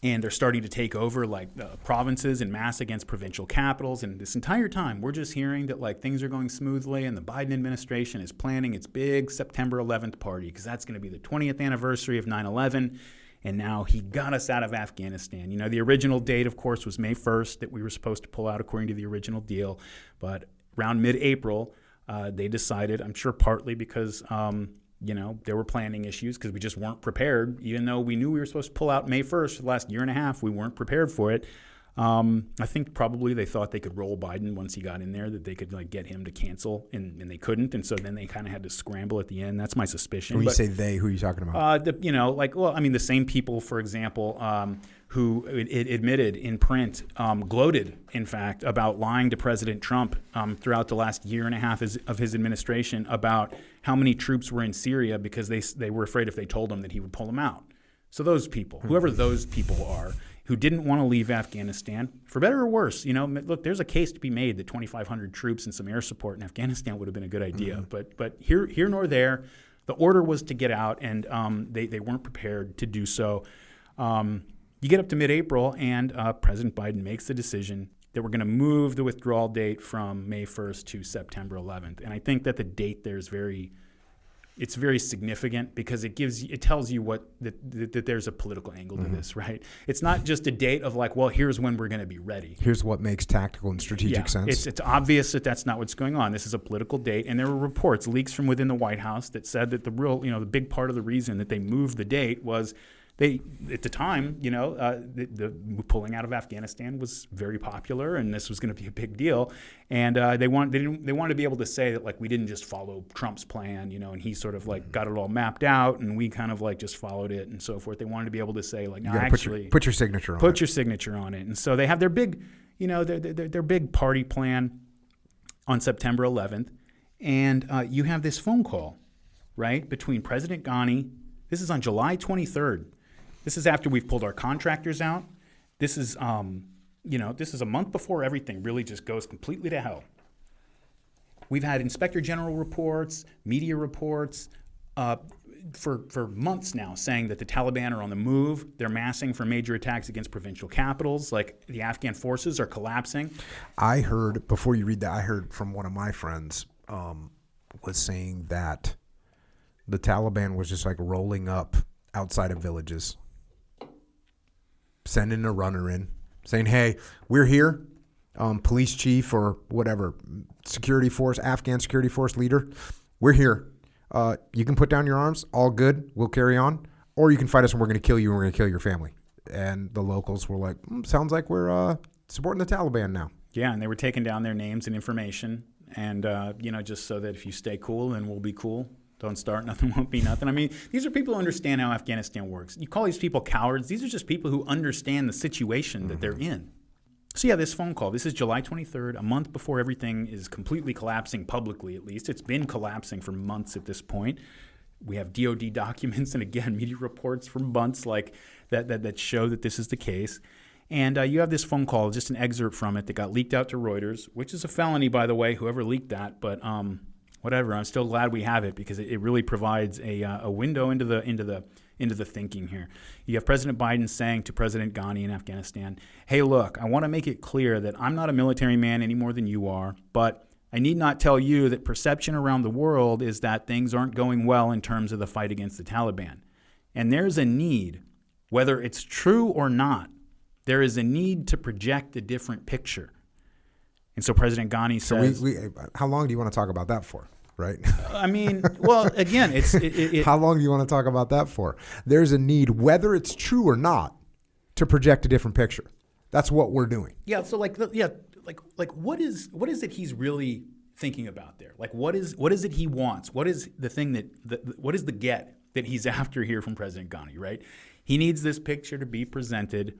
And they're starting to take over like provinces and mass against provincial capitals. And this entire time, we're just hearing that like things are going smoothly, and the Biden administration is planning its big September 11th party because that's going to be the 20th anniversary of 9/11. And now he got us out of Afghanistan. The original date, of course, was May 1st that we were supposed to pull out according to the original deal. But around mid-April, they decided, I'm sure partly because there were planning issues because we just weren't prepared. Even though we knew we were supposed to pull out May 1st for the last year and a half, we weren't prepared for it. I think probably they thought they could roll Biden once he got in there, that they could like get him to cancel, and they couldn't. And so then they kind of had to scramble at the end. That's my suspicion. When you say they, who are you talking about? The same people, for example, who admitted in print, gloated, in fact, about lying to President Trump throughout the last year and a half of his administration about how many troops were in Syria because they were afraid if they told him that he would pull them out. So those people, whoever those people are, who didn't want to leave Afghanistan, for better or worse, look, there's a case to be made that 2,500 troops and some air support in Afghanistan would have been a good idea. But here nor there, the order was to get out, and they weren't prepared to do so. You get up to mid-April, and President Biden makes the decision that we're going to move the withdrawal date from May 1st to September 11th. And I think that the date there is very significant because it tells you that there's a political angle to this, right? It's not just a date of like, well, here's when we're going to be ready. Here's what makes tactical and strategic sense. It's obvious that that's not what's going on. This is a political date, and there were reports, leaks from within the White House that said that the big part of the reason that they moved the date was at the time, the pulling out of Afghanistan was very popular, and this was going to be a big deal. And they wanted to be able to say that like we didn't just follow Trump's plan, and he sort of like got it all mapped out, and we kind of like just followed it and so forth. They wanted to be able to say like, no, actually, put your signature on it. Put your signature on it. And so they have their big, their big party plan on September 11th, and you have this phone call, right, between President Ghani. This is on July 23rd. This is after we've pulled our contractors out. This is, this is a month before everything really just goes completely to hell. We've had Inspector General reports, media reports for months now saying that the Taliban are on the move. They're massing for major attacks against provincial capitals. Like the Afghan forces are collapsing. I heard, before you read that, I heard from one of my friends was saying that the Taliban was just like rolling up outside of villages, sending a runner in, saying, hey, we're here, police chief or whatever, security force, Afghan security force leader, we're here. You can put down your arms, all good, we'll carry on, or you can fight us and we're going to kill you and we're going to kill your family. And the locals were like, sounds like we're supporting the Taliban now. Yeah, and they were taking down their names and information, and, just so that if you stay cool, then we'll be cool. Don't start, nothing won't be nothing. I mean, these are people who understand how Afghanistan works. You call these people cowards. These are just people who understand the situation that they're in. So yeah, this phone call, this is July 23rd, a month before everything is completely collapsing publicly, at least. It's been collapsing for months at this point. We have DOD documents and, again, media reports from months like that show that this is the case. And you have this phone call, just an excerpt from it that got leaked out to Reuters, which is a felony, by the way, whoever leaked that. But whatever, I'm still glad we have it because it really provides a window into the thinking here. You have President Biden saying to President Ghani in Afghanistan, hey, look, I want to make it clear that I'm not a military man any more than you are, but I need not tell you that perception around the world is that things aren't going well in terms of the fight against the Taliban. And there's a need, whether it's true or not, there is a need to project a different picture. And so President Ghani says... how long do you want to talk about that for, right? I mean, well, again, How long do you want to talk about that for? There's a need, whether it's true or not, to project a different picture. That's what we're doing. Yeah. So like what is it he's really thinking about there? Like what is it he wants? What is the thing what is the get that he's after here from President Ghani, right? He needs this picture to be presented.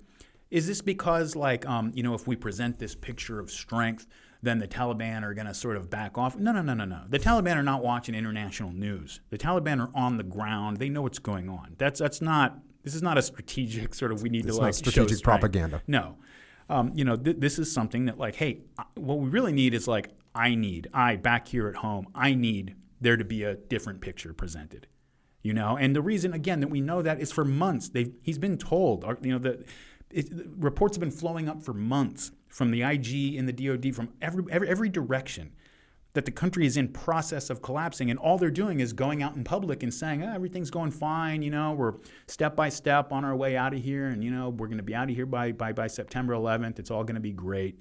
Is this because if we present this picture of strength, then the Taliban are going to sort of back off? No. The Taliban are not watching international news. The Taliban are on the ground. They know what's going on. This is not a strategic sort of, we need to like show strength. Strategic propaganda. No. This is something that like, hey, what we really need is like, back here at home, I need there to be a different picture presented. And the reason, again, that we know that is for months. He's been told, reports have been flowing up for months from the IG and the DOD, from every direction, that the country is in process of collapsing, and all they're doing is going out in public and saying, everything's going fine, we're step by step on our way out of here, and we're going to be out of here by September 11th. It's all going to be great.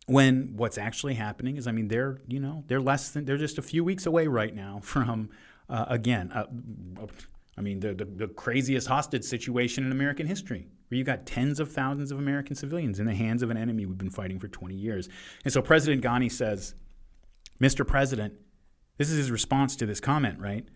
When what's actually happening is, they're just a few weeks away right now from the craziest hostage situation in American history, where you got tens of thousands of American civilians in the hands of an enemy we've been fighting for 20 years. And so President Ghani says, Mr. President, this is his response to this comment, right,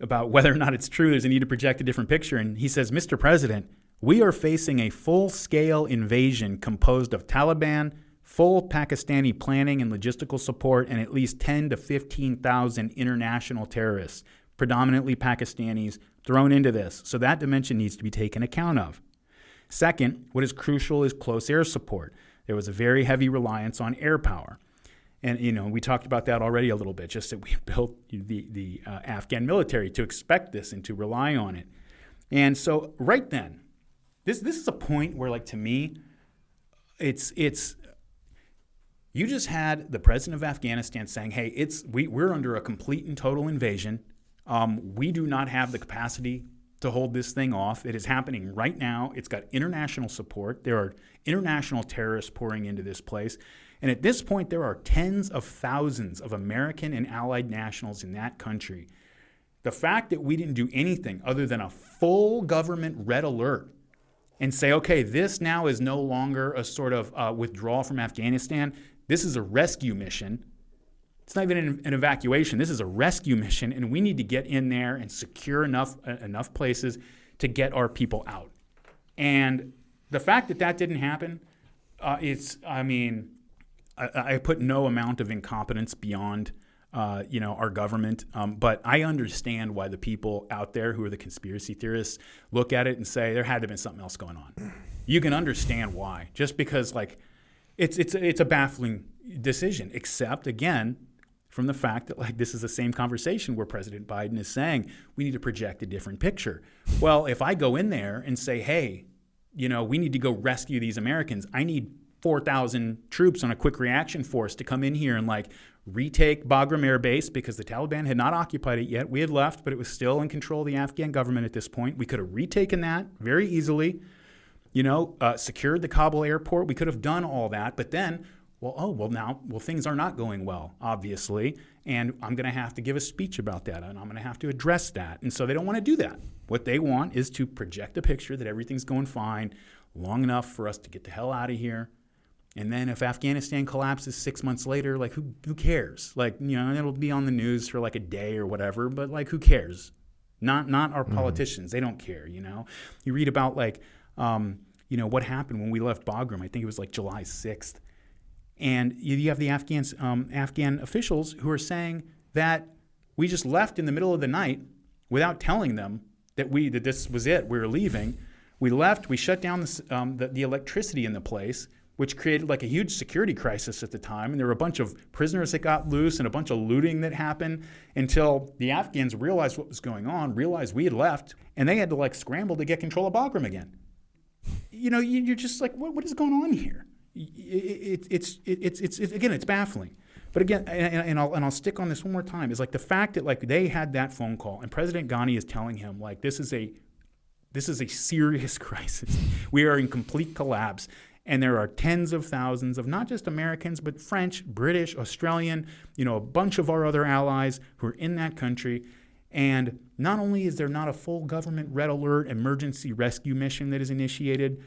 about whether or not it's true there's a need to project a different picture. And he says, Mr. President, we are facing a full-scale invasion composed of Taliban, full Pakistani planning and logistical support, and at least 10 to 15,000 international terrorists, predominantly Pakistanis, thrown into this. So that dimension needs to be taken account of. Second, what is crucial is close air support. There was a very heavy reliance on air power. And, we talked about that already a little bit, just that we built the Afghan military to expect this and to rely on it. And so right then, this is a point where, like, to me, it's you just had the president of Afghanistan saying, hey, we're under a complete and total invasion. We do not have the capacity to hold this thing off. It is happening right now. It's got international support. There are international terrorists pouring into this place. And at this point, there are tens of thousands of American and allied nationals in that country. The fact that we didn't do anything other than a full government red alert and say, okay, this now is no longer a sort of withdrawal from Afghanistan. This is a rescue mission. It's not even an evacuation. This is a rescue mission, and we need to get in there and secure enough places to get our people out. And the fact that didn't happen, I put no amount of incompetence beyond, our government. But I understand why the people out there who are the conspiracy theorists look at it and say there had to have been something else going on. You can understand why, just because it's a baffling decision. Except again, from the fact that this is the same conversation where President Biden is saying we need to project a different picture. Well, if I go in there and say, hey, we need to go rescue these Americans, I need 4,000 troops on a quick reaction force to come in here and retake Bagram Air Base, because the Taliban had not occupied it yet. We had left, but it was still in control of the Afghan government at this point. We could have retaken that very easily, secured the Kabul airport. We could have done all that, but then, things are not going well, obviously, and I'm going to have to give a speech about that, and I'm going to have to address that. And so they don't want to do that. What they want is to project a picture that everything's going fine long enough for us to get the hell out of here. And then if Afghanistan collapses 6 months later, who cares? It'll be on the news for a day or whatever, but who cares? Not our politicians. They don't care, You read about what happened when we left Bagram. I think it was July 6th. And you have the Afghan officials who are saying that we just left in the middle of the night without telling them that this was it. We were leaving. We left. We shut down the electricity in the place, which created a huge security crisis at the time. And there were a bunch of prisoners that got loose and a bunch of looting that happened until the Afghans realized what was going on, realized we had left, and they had to scramble to get control of Bagram again. You're just what is going on here? It's baffling. But again, and I'll stick on this one more time, is the fact that they had that phone call and President Ghani is telling him this is a serious crisis. We are in complete collapse. And there are tens of thousands of not just Americans, but French, British, Australian, a bunch of our other allies who are in that country. And not only is there not a full government red alert emergency rescue mission that is initiated,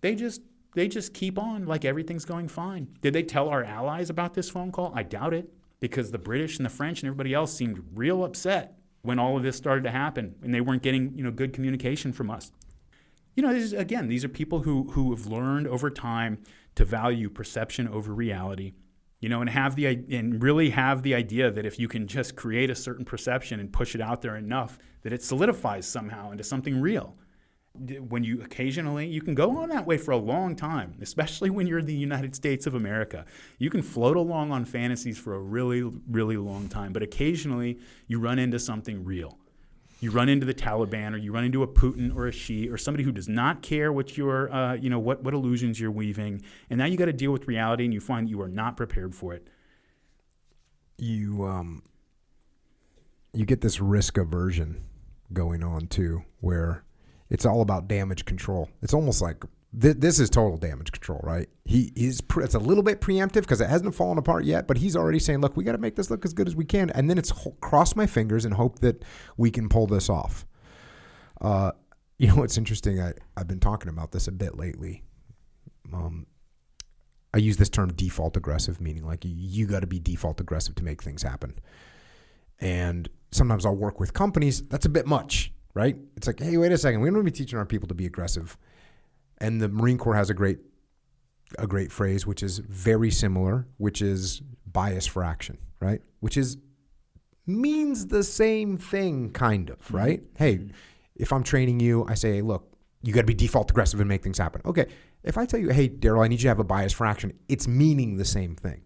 They just keep on like everything's going fine. Did they tell our allies about this phone call? I doubt it, because the British and the French and everybody else seemed real upset when all of this started to happen, and they weren't getting good communication from us. These are people who have learned over time to value perception over reality, and really have the idea that if you can just create a certain perception and push it out there enough, that it solidifies somehow into something real. When you can go on that way for a long time, especially when you're in the United States of America. You can float along on fantasies for a really, really long time, but occasionally you run into something real. You run into the Taliban, or you run into a Putin or a Xi or somebody who does not care what your, what illusions you're weaving, and now you got to deal with reality, and you find that you are not prepared for it. You get this risk aversion going on too, where it's all about damage control. It's almost like this is total damage control, right? It's a little bit preemptive because it hasn't fallen apart yet, but he's already saying, look, we got to make this look as good as we can. And then it's cross my fingers and hope that we can pull this off. It's interesting. I've been talking about this a bit lately. I use this term default aggressive, meaning like you got to be default aggressive to make things happen. And sometimes I'll work with companies. That's a bit much, right? It's like, hey, wait a second. We don't want to be teaching our people to be aggressive. And the Marine Corps has a great phrase, which is very similar, which is bias for action, right? Which means the same thing, kind of, right? Mm-hmm. Hey, if I'm training you, I say, look, you got to be default aggressive and make things happen. Okay. If I tell you, hey, Daryl, I need you to have a bias for action, it's meaning the same thing.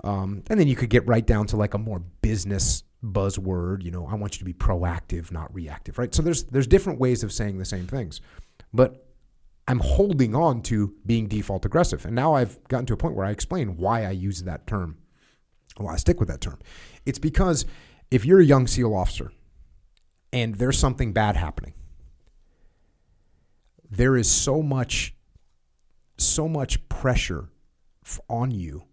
And then you could get right down to like a more business buzzword, I want you to be proactive, not reactive, right? So there's different ways of saying the same things. But I'm holding on to being default aggressive. And now I've gotten to a point where I explain why I use that term, why I stick with that term. It's because if you're a young SEAL officer and there's something bad happening, there is so much pressure on you.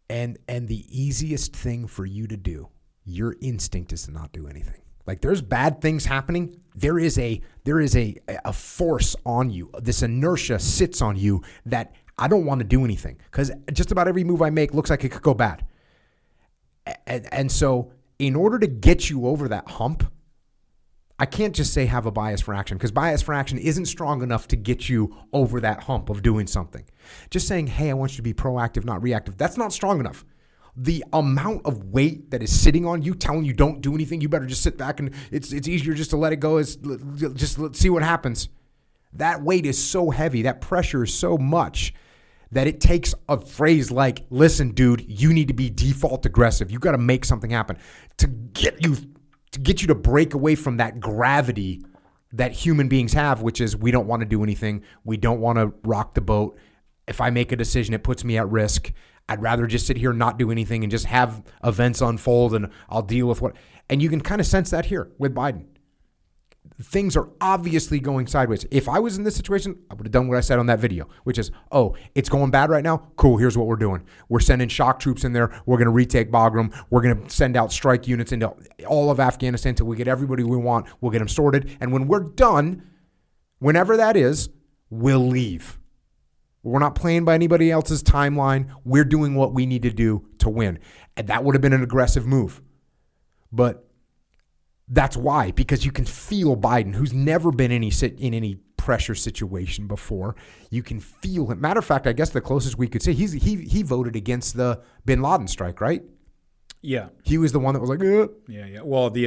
And the easiest thing for you to do, your instinct is to not do anything. Like there's bad things happening. There is a force on you. This inertia sits on you that I don't want to do anything because just about every move I make looks like it could go bad. And so in order to get you over that hump, I can't just say have a bias for action because bias for action isn't strong enough to get you over that hump of doing something. Just saying, hey, I want you to be proactive, not reactive. That's not strong enough. The amount of weight that is sitting on you, telling you don't do anything, you better just sit back and it's easier just to let it go. Let's see what happens. That weight is so heavy, that pressure is so much that it takes a phrase like, listen, dude, you need to be default aggressive. You got to make something happen to get you to break away from that gravity that human beings have, which is we don't want to do anything. We don't want to rock the boat. If I make a decision, it puts me at risk. I'd rather just sit here and not do anything and just have events unfold and I'll deal with what. And you can kind of sense that here with Biden. Things are obviously going sideways. If I was in this situation, I would have done what I said on that video, which is, it's going bad right now. Cool. Here's what we're doing. We're sending shock troops in there. We're going to retake Bagram. We're going to send out strike units into all of Afghanistan until we get everybody we want. We'll get them sorted. And when we're done, whenever that is, we'll leave. We're not playing by anybody else's timeline. We're doing what we need to do to win. And that would have been an aggressive move. But that's why, because you can feel Biden, who's never been in any pressure situation before. You can feel him. Matter of fact, I guess the closest we could say, he voted against the Bin Laden strike, right? Yeah. He was the one that was like, Yeah. Well, the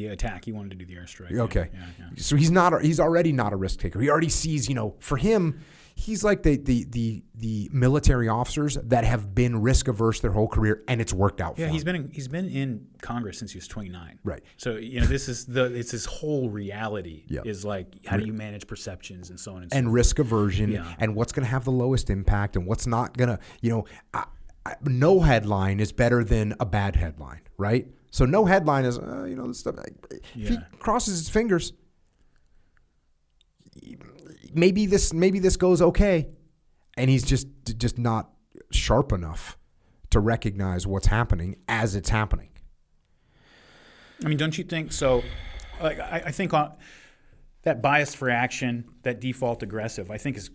attack, he wanted to do the airstrike. Okay. Yeah. So he's already not a risk taker. He already sees, for him, he's like the military officers that have been risk averse their whole career, and it's worked out for him. He's been in Congress since he was 29. Right. So it's his whole reality is like how do you manage perceptions and so on and so forth. And risk aversion and what's going to have the lowest impact and what's not going to no headline is better than a bad headline, right? So no headline is this stuff. If he crosses his fingers, maybe this goes okay, and he's just not sharp enough to recognize what's happening as it's happening. I mean, don't you think so? Like, I think that bias for action, that default aggressive, I think is,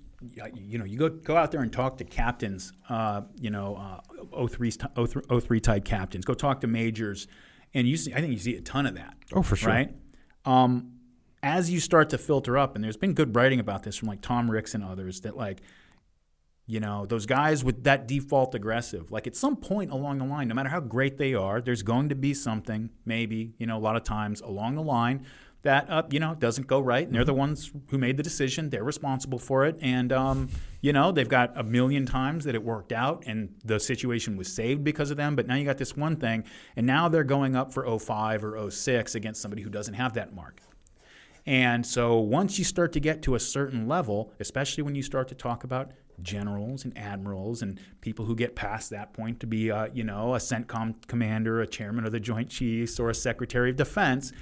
you go out there and talk to captains, 03 type captains. Go talk to majors, and I think you see a ton of that. Oh, for sure. Right? As you start to filter up, and there's been good writing about this from like Tom Ricks and others, that like, those guys with that default aggressive, like at some point along the line, no matter how great they are, there's going to be something, maybe, a lot of times along the line that, doesn't go right. And they're the ones who made the decision. They're responsible for it. And, they've got a million times that it worked out and the situation was saved because of them. But now you got this one thing, and now they're going up for 05 or 06 against somebody who doesn't have that mark. And so once you start to get to a certain level, especially when you start to talk about generals and admirals and people who get past that point to be, a CENTCOM commander, a chairman of the Joint Chiefs, or a Secretary of Defense,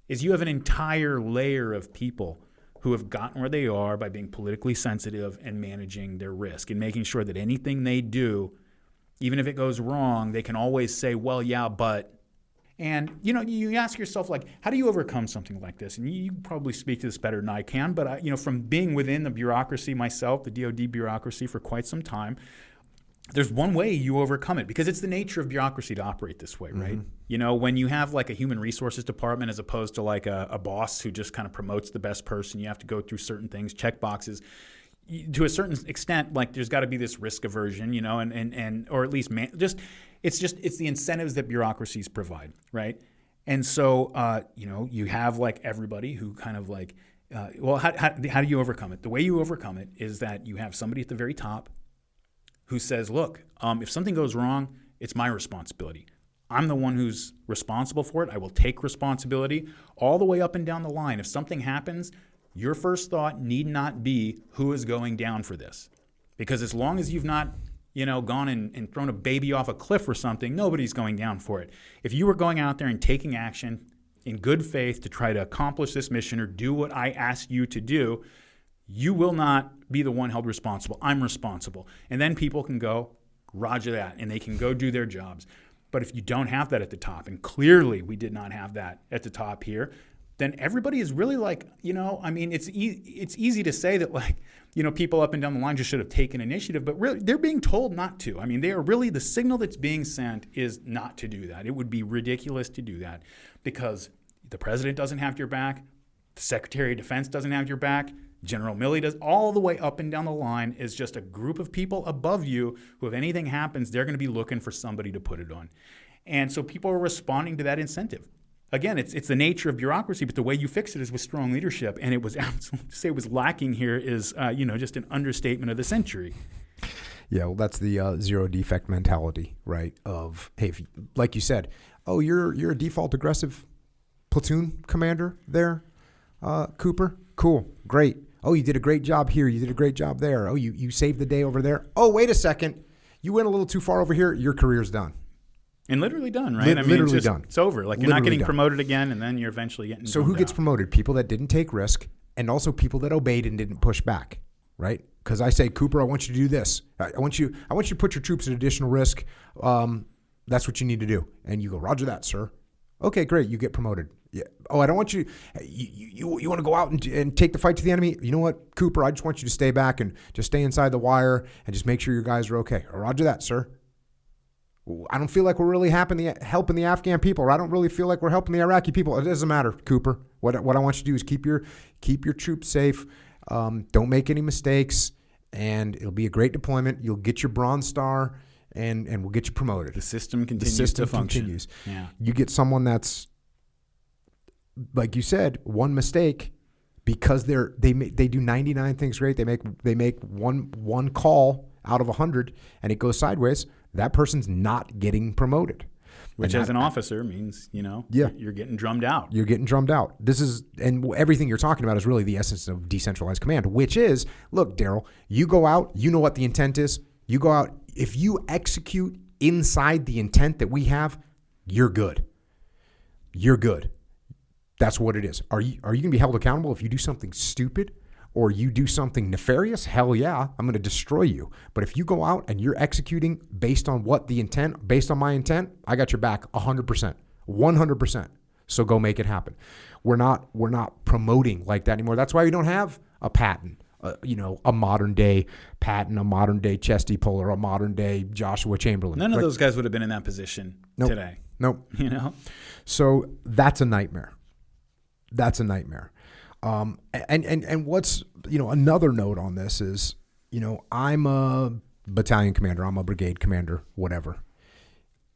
is you have an entire layer of people who have gotten where they are by being politically sensitive and managing their risk and making sure that anything they do, even if it goes wrong, they can always say, well, yeah, but. And, you ask yourself, like, how do you overcome something like this? And you probably speak to this better than I can, but, from being within the bureaucracy myself, the DOD bureaucracy for quite some time, there's one way you overcome it, because it's the nature of bureaucracy to operate this way, right? Mm-hmm. When you have like a human resources department as opposed to like a boss who just kind of promotes the best person, you have to go through certain things, check boxes. To a certain extent, like there's got to be this risk aversion, and or at least it's the incentives that bureaucracies provide, right? And so, you have like everybody who kind of like, how do you overcome it? The way you overcome it is that you have somebody at the very top who says, look, if something goes wrong, it's my responsibility. I'm the one who's responsible for it. I will take responsibility all the way up and down the line. If something happens, your first thought need not be who is going down for this. Because as long as you've not, gone and thrown a baby off a cliff or something, nobody's going down for it. If you were going out there and taking action in good faith to try to accomplish this mission or do what I asked you to do, you will not be the one held responsible. I'm responsible. And then people can go, roger that, and they can go do their jobs. But if you don't have that at the top, and clearly we did not have that at the top here, then everybody is really like, it's easy to say that, like, people up and down the line just should have taken initiative, but really they're being told not to. I mean, they are really, the signal that's being sent is not to do that. It would be ridiculous to do that because the president doesn't have your back, the Secretary of Defense doesn't have your back, General Milley does, all the way up and down the line is just a group of people above you who, if anything happens, they're going to be looking for somebody to put it on. And so people are responding to that incentive. Again, it's the nature of bureaucracy, but the way you fix it is with strong leadership. And it was absolutely, to say it was lacking here is, just an understatement of the century. Yeah, well, that's the zero defect mentality, right? Of, hey, if you, like you said, oh, you're a default aggressive platoon commander there, Cooper. Cool, great. Oh, you did a great job here. You did a great job there. Oh, you saved the day over there. Oh, wait a second. You went a little too far over here. Your career's done. And literally done, right? Literally done. It's over. Like, you're not getting promoted again, and then you're eventually getting So who gets promoted? People that didn't take risk, and also people that obeyed and didn't push back, right? Because I say, Cooper, I want you to do this. I want you to put your troops at additional risk. That's what you need to do. And you go, roger that, sir. Okay, great. You get promoted. Yeah. Oh, I don't want you. You want to go out and take the fight to the enemy? You know what, Cooper? I just want you to stay back and just stay inside the wire and just make sure your guys are okay. Roger that, sir. I don't feel like we're really helping the Afghan people, or I don't really feel like we're helping the Iraqi people. It doesn't matter, Cooper. What I want you to do is keep your troops safe. Don't make any mistakes, and it'll be a great deployment. You'll get your Bronze Star, and we'll get you promoted. The system continues to function. Yeah. You get someone that's, like you said, one mistake, because they do 99 things great. They make one call out of 100, and it goes sideways. That person's not getting promoted. Which, as an officer, means, you're getting drummed out. You're getting drummed out. And everything you're talking about is really the essence of decentralized command, which is, look, Daryl, you go out, you know what the intent is. You go out, if you execute inside the intent that we have, you're good. You're good. That's what it is. Are you going to be held accountable if you do something stupid? Or you do something nefarious? Hell yeah, I'm going to destroy you. But if you go out and you're executing based on what the intent, based on my intent, I got your back 100%, 100%. So go make it happen. We're not promoting like that anymore. That's why we don't have a Patton, a modern day Patton, a modern day Chesty Puller, a modern day Joshua Chamberlain. None of those guys would have been in that position today. Nope. You know? So that's a nightmare. That's a nightmare. And what's, another note on this is, I'm a battalion commander. I'm a brigade commander, whatever.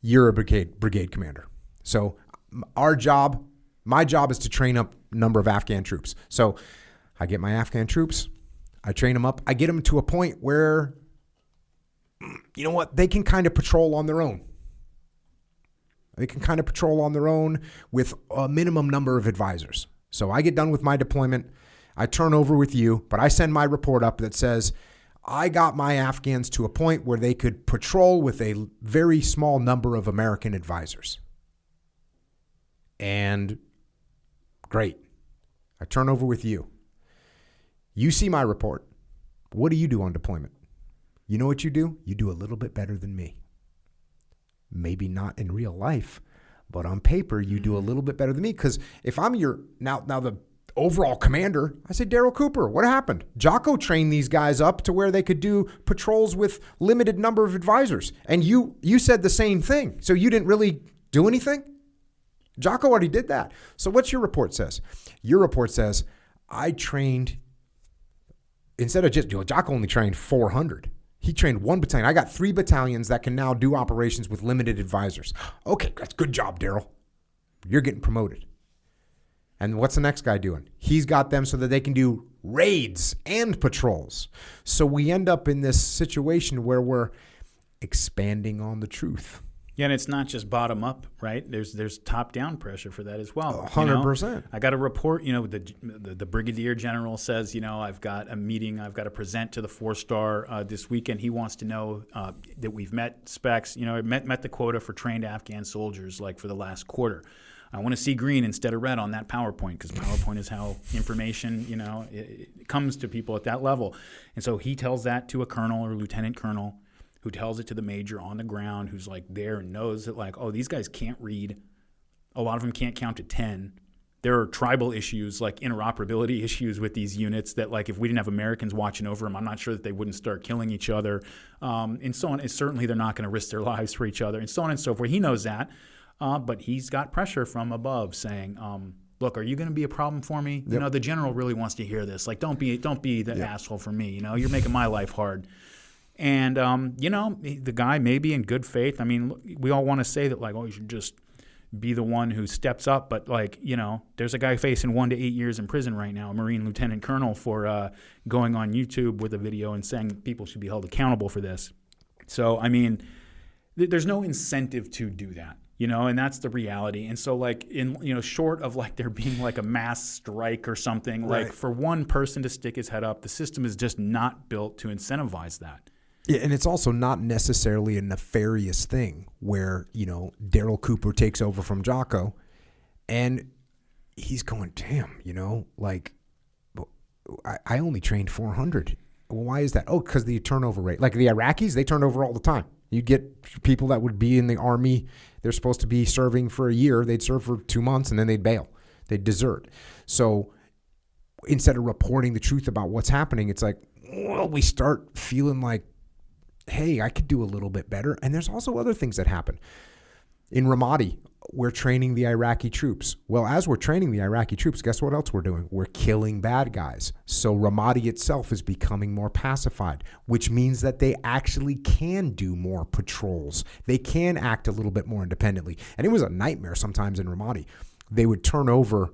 You're a brigade commander. So my job is to train up a number of Afghan troops. So I get my Afghan troops, I train them up, I get them to a point where, they can kind of patrol on their own. They can kind of patrol on their own with a minimum number of advisors. So I get done with my deployment, I turn over with you, but I send my report up that says I got my Afghans to a point where they could patrol with a very small number of American advisors. And great. I turn over with you. You see my report. What do you do on deployment? You know what you do? You do a little bit better than me. Maybe not in real life, but on paper, you do a little bit better than me. Because if I'm now the overall commander, I say, Daryl Cooper, what happened? Jocko trained these guys up to where they could do patrols with limited number of advisors. And you said the same thing. So you didn't really do anything? Jocko already did that. So what's your report says? Your report says, I trained, instead of just, Jocko only trained 400. He trained 1 battalion. I got 3 battalions that can now do operations with limited advisors. Okay, that's good job, Daryl. You're getting promoted. And what's the next guy doing? He's got them so that they can do raids and patrols. So we end up in this situation where we're expanding on the truth. Yeah, and it's not just bottom up, right? There's top down pressure for that as well. 100%. I got a report. The brigadier general says, I've got a meeting. I've got to present to the 4-star this weekend. He wants to know that we've met specs. Met the quota for trained Afghan soldiers like for the last quarter. I want to see green instead of red on that PowerPoint because PowerPoint is how information, it comes to people at that level. And so he tells that to a colonel or lieutenant colonel, who tells it to the major on the ground, who's like there and knows that these guys can't read. A lot of them can't count to 10. There are tribal issues, like interoperability issues with these units that if we didn't have Americans watching over them, I'm not sure that they wouldn't start killing each other. And so on. And certainly they're not going to risk their lives for each other and so on and so forth. He knows that. But he's got pressure from above saying, look, are you going to be a problem for me? Yep. The general really wants to hear this. Don't be the asshole for me. You're making my life hard. And, the guy may be in good faith. I mean, we all want to say that, you should just be the one who steps up. But, there's a guy facing 1 to 8 years in prison right now, a Marine lieutenant colonel, for going on YouTube with a video and saying people should be held accountable for this. So, I mean, there's no incentive to do that. And that's the reality. And so short of there being a mass strike or something, right, for one person to stick his head up, the system is just not built to incentivize that. Yeah, and it's also not necessarily a nefarious thing where, Daryl Cooper takes over from Jocko and he's going, damn, I only trained 400. Well, why is that? Oh, because the turnover rate. Like the Iraqis, they turn over all the time. You get people that would be in the army. They're supposed to be serving for a year. They'd serve for 2 months and then they'd bail. They'd desert. So instead of reporting the truth about what's happening, it's we start feeling like, hey, I could do a little bit better. And there's also other things that happen. In Ramadi, we're training the Iraqi troops. Well, as we're training the Iraqi troops, guess what else we're doing? We're killing bad guys. So Ramadi itself is becoming more pacified, which means that they actually can do more patrols. They can act a little bit more independently. And it was a nightmare sometimes in Ramadi. They would turn over,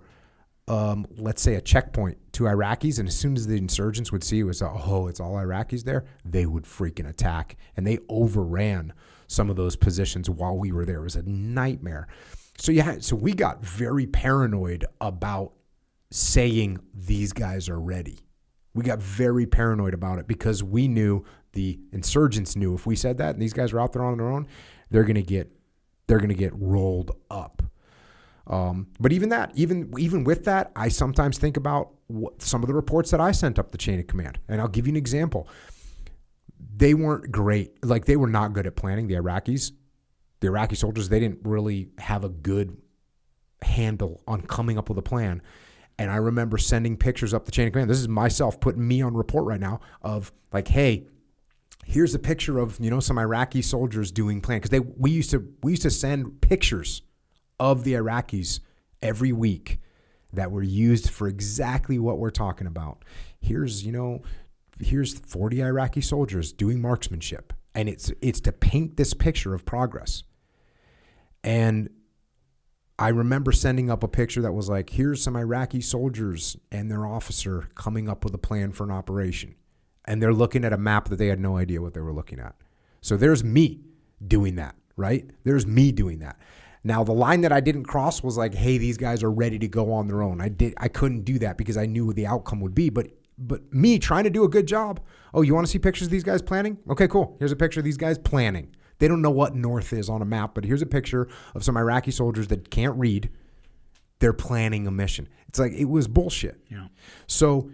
let's say, a checkpoint to Iraqis, and as soon as the insurgents would see it was, it's all Iraqis there, they would freaking attack. And they overran some of those positions while we were there. It was a nightmare. So we got very paranoid about saying these guys are ready. We got very paranoid about it because we knew, the insurgents knew, if we said that and these guys are out there on their own, they're going to get rolled up. But even with that, I sometimes think about some of the reports that I sent up the chain of command. And I'll give you an example. They weren't great. They were not good at planning. The Iraqi soldiers, they didn't really have a good handle on coming up with a plan. And I remember sending pictures up the chain of command. This is myself putting me on report right now of like, hey, here's a picture of, some Iraqi soldiers doing plan. Because we used to send pictures of the Iraqis every week that were used for exactly what we're talking about. Here's 40 Iraqi soldiers doing marksmanship. And it's to paint this picture of progress. And I remember sending up a picture that was like, here's some Iraqi soldiers and their officer coming up with a plan for an operation. And they're looking at a map that they had no idea what they were looking at. So there's me doing that, right? There's me doing that. Now, the line that I didn't cross was like, hey, these guys are ready to go on their own. I couldn't do that because I knew what the outcome would be. But me trying to do a good job. Oh, you want to see pictures of these guys planning? Okay, cool. Here's a picture of these guys planning. They don't know what north is on a map, but here's a picture of some Iraqi soldiers that can't read. They're planning a mission. It's like, it was bullshit. Yeah. So,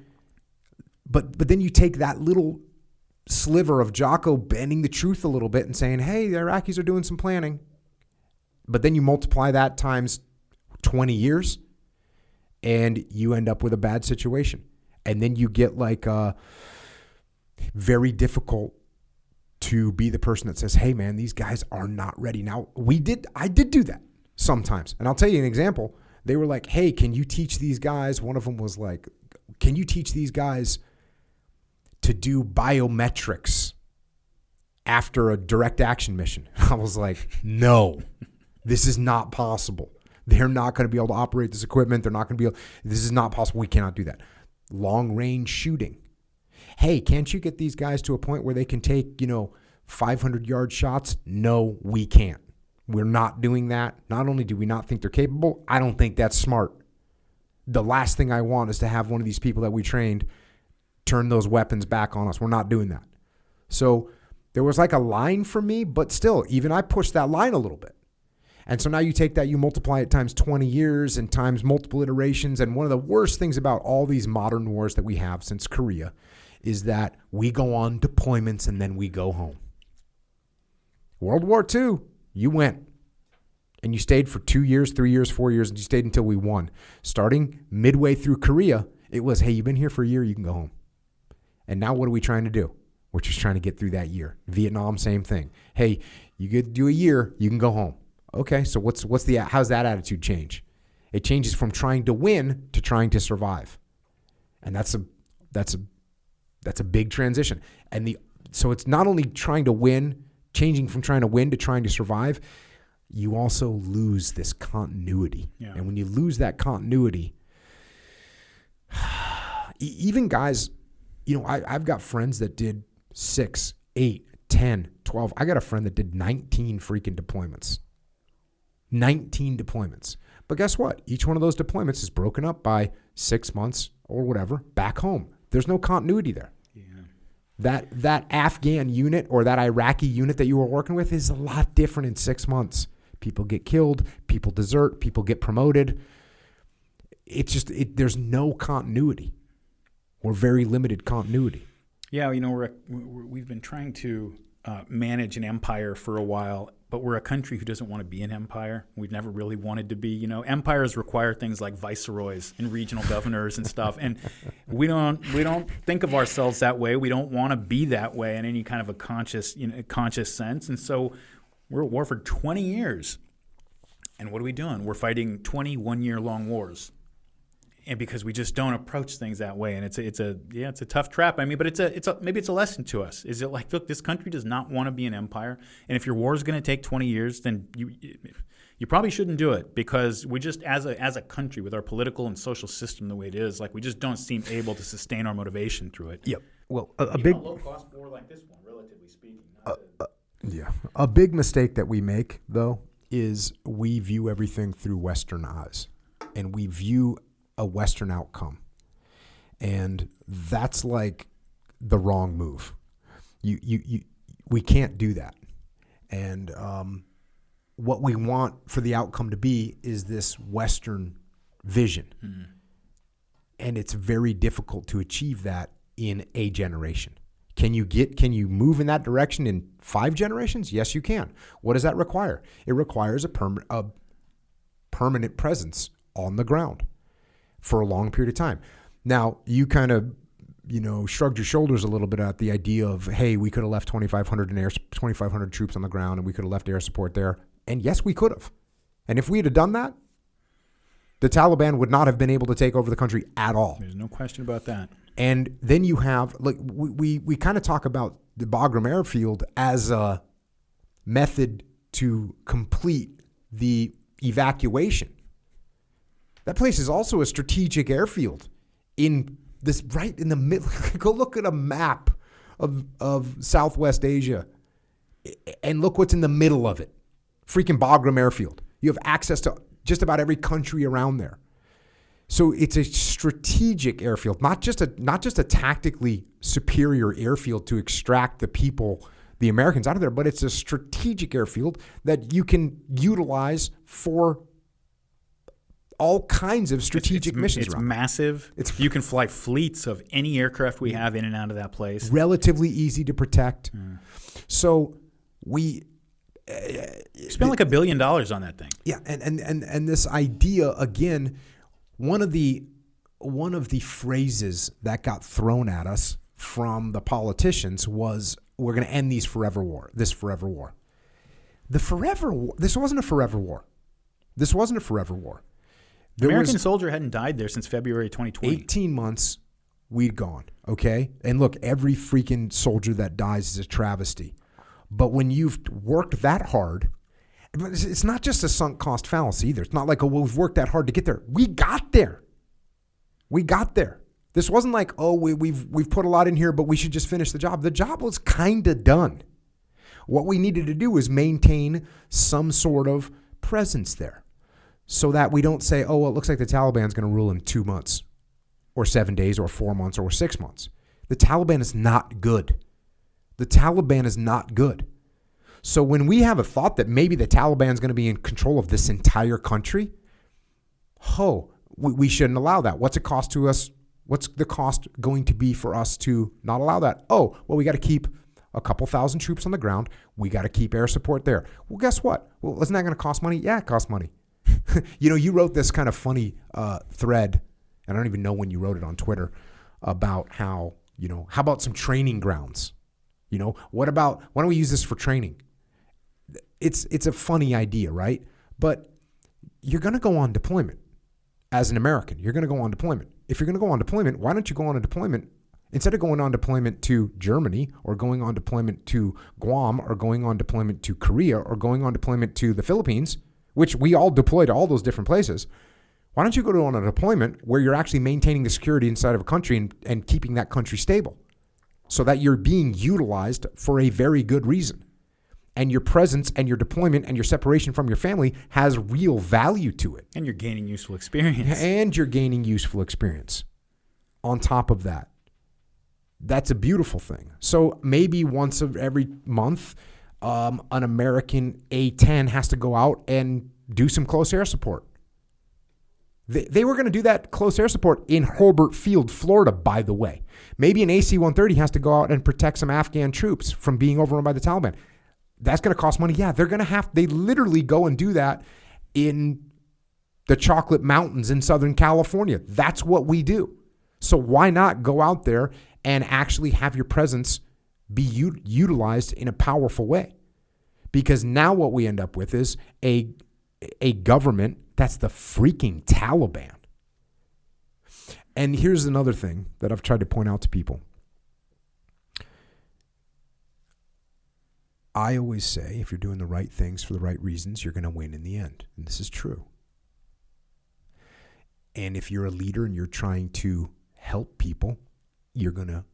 but then you take that little sliver of Jocko bending the truth a little bit and saying, hey, the Iraqis are doing some planning. But then you multiply that times 20 years and you end up with a bad situation. And then you get like very difficult to be the person that says, hey man, these guys are not ready. Now I did do that sometimes. And I'll tell you an example. They were like, hey, can you teach these guys? One of them was like, can you teach these guys to do biometrics after a direct action mission? I was like, no, this is not possible. They're not going to be able to operate this equipment. They're not going to be able, this is not possible. We cannot do that. Long range shooting. Hey, can't you get these guys to a point where they can take, 500-yard shots? No, we can't. We're not doing that. Not only do we not think they're capable, I don't think that's smart. The last thing I want is to have one of these people that we trained turn those weapons back on us. We're not doing that. So there was like a line for me, but still, even I pushed that line a little bit. And so now you take that, you multiply it times 20 years and times multiple iterations. And one of the worst things about all these modern wars that we have since Korea is that we go on deployments and then we go home. World War II, you went and you stayed for 2 years, 3 years, 4 years, and you stayed until we won. Starting midway through Korea, it was, hey, you've been here for a year, you can go home. And now what are we trying to do? We're just trying to get through that year. Vietnam, same thing. Hey, you get to do a year, you can go home. Okay, so how's that attitude change? It changes from trying to win to trying to survive. And that's a big transition. So it's not only trying to win, changing from trying to win to trying to survive, you also lose this continuity. Yeah. And when you lose that continuity, even guys, I've got friends that did 6, 8, 10, 12. I got a friend that did 19 freaking deployments. 19 deployments. But guess what? Each one of those deployments is broken up by 6 months or whatever back home. There's no continuity there. Yeah. That Afghan unit or that Iraqi unit that you were working with is a lot different in 6 months. People get killed, people desert, people get promoted. It's just, there's no continuity or very limited continuity. Yeah, we've been trying to manage an empire for a while, but we're a country who doesn't want to be an empire. We've never really wanted to be. Empires require things like viceroys and regional governors and stuff, and we don't think of ourselves that way. We don't want to be that way in any kind of a conscious sense. And so we're at war for 20 years. And what are we doing? We're fighting 21-year-long wars. And because we just don't approach things that way, and it's a tough trap. I mean, but maybe it's a lesson to us. Is it like, look, this country does not want to be an empire, and if your war is going to take 20 years, then you probably shouldn't do it, because we just as a country with our political and social system the way it is, like, we just don't seem able to sustain our motivation through it. Yep. Well, a big low cost war like this one, relatively speaking. A big mistake that we make though is we view everything through Western eyes, and we view a Western outcome. And that's like the wrong move. We can't do that. And what we want for the outcome to be is this Western vision. Mm-hmm. And it's very difficult to achieve that in a generation. Can you move in that direction in 5 generations? Yes, you can. What does that require? It requires permanent presence on the ground for a long period of time. Now, you kind of, shrugged your shoulders a little bit at the idea of, hey, we could have left 2,500 troops on the ground and we could have left air support there. And yes, we could have. And if we had done that, the Taliban would not have been able to take over the country at all. There's no question about that. And then you have, we kind of talk about the Bagram airfield as a method to complete the evacuation. That place is also a strategic airfield right in the middle. Go look at a map of Southwest Asia and look what's in the middle of it. Freaking Bagram airfield. You have access to just about every country around there. So it's a strategic airfield, not just a tactically superior airfield to extract the people, the Americans out of there, but it's a strategic airfield that you can utilize for all kinds of strategic missions. It's massive. You can fly fleets of any aircraft we have in and out of that place. Relatively easy to protect. So we spent like $1 billion on that thing. Yeah, and this idea again, one of the phrases that got thrown at us from the politicians was, we're going to end this forever war. The forever war. This wasn't a forever war. American soldier hadn't died there since February 2020. 18 months, we'd gone, okay? And look, every freaking soldier that dies is a travesty. But when you've worked that hard, it's not just a sunk cost fallacy either. It's not like, we've worked that hard to get there. We got there. This wasn't like, we've put a lot in here, but we should just finish the job. The job was kind of done. What we needed to do was maintain some sort of presence there so that we don't say, it looks like the Taliban's going to rule in 2 months or 7 days or 4 months or 6 months. The Taliban is not good. So when we have a thought that maybe the Taliban is going to be in control of this entire country, we shouldn't allow that. What's it cost to us? What's the cost going to be for us to not allow that? We got to keep a couple thousand troops on the ground. We got to keep air support there. Well, guess what? Well, isn't that going to cost money? Yeah, it costs money. You wrote this kind of funny thread, and I don't even know when you wrote it on Twitter, about how about some training grounds? Why don't we use this for training? It's a funny idea, right? But you're going to go on deployment as an American. You're going to go on deployment. If you're going to go on deployment, why don't you go on a deployment instead of going on deployment to Germany or going on deployment to Guam or going on deployment to Korea or going on deployment to the Philippines, which we all deploy to all those different places. Why don't you go on a deployment where you're actually maintaining the security inside of a country and keeping that country stable so that you're being utilized for a very good reason? And your presence and your deployment and your separation from your family has real value to it. And you're gaining useful experience. On top of that, that's a beautiful thing. So maybe once every month, an American A-10 has to go out and do some close air support. They were going to do that close air support in Hobart Field, Florida, by the way. Maybe an AC-130 has to go out and protect some Afghan troops from being overrun by the Taliban. That's going to cost money. Yeah, they literally go and do that in the Chocolate Mountains in Southern California. That's what we do. So why not go out there and actually have your presence be utilized in a powerful way? Because now what we end up with is a government that's the freaking Taliban. And here's another thing that I've tried to point out to people. I always say, if you're doing the right things for the right reasons, you're going to win in the end. And this is true. And if you're a leader and you're trying to help people, you're going to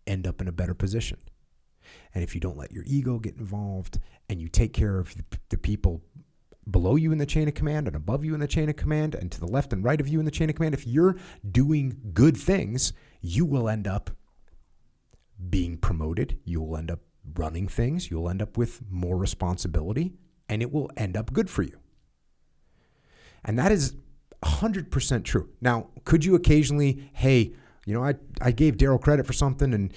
end up in a better position. And if you don't let your ego get involved and you take care of the people below you in the chain of command and above you in the chain of command and to the left and right of you in the chain of command, if you're doing good things, you will end up being promoted. You will end up running things. You'll end up with more responsibility, and it will end up good for you. And that is 100% true. Now, could you occasionally, I gave Daryl credit for something, and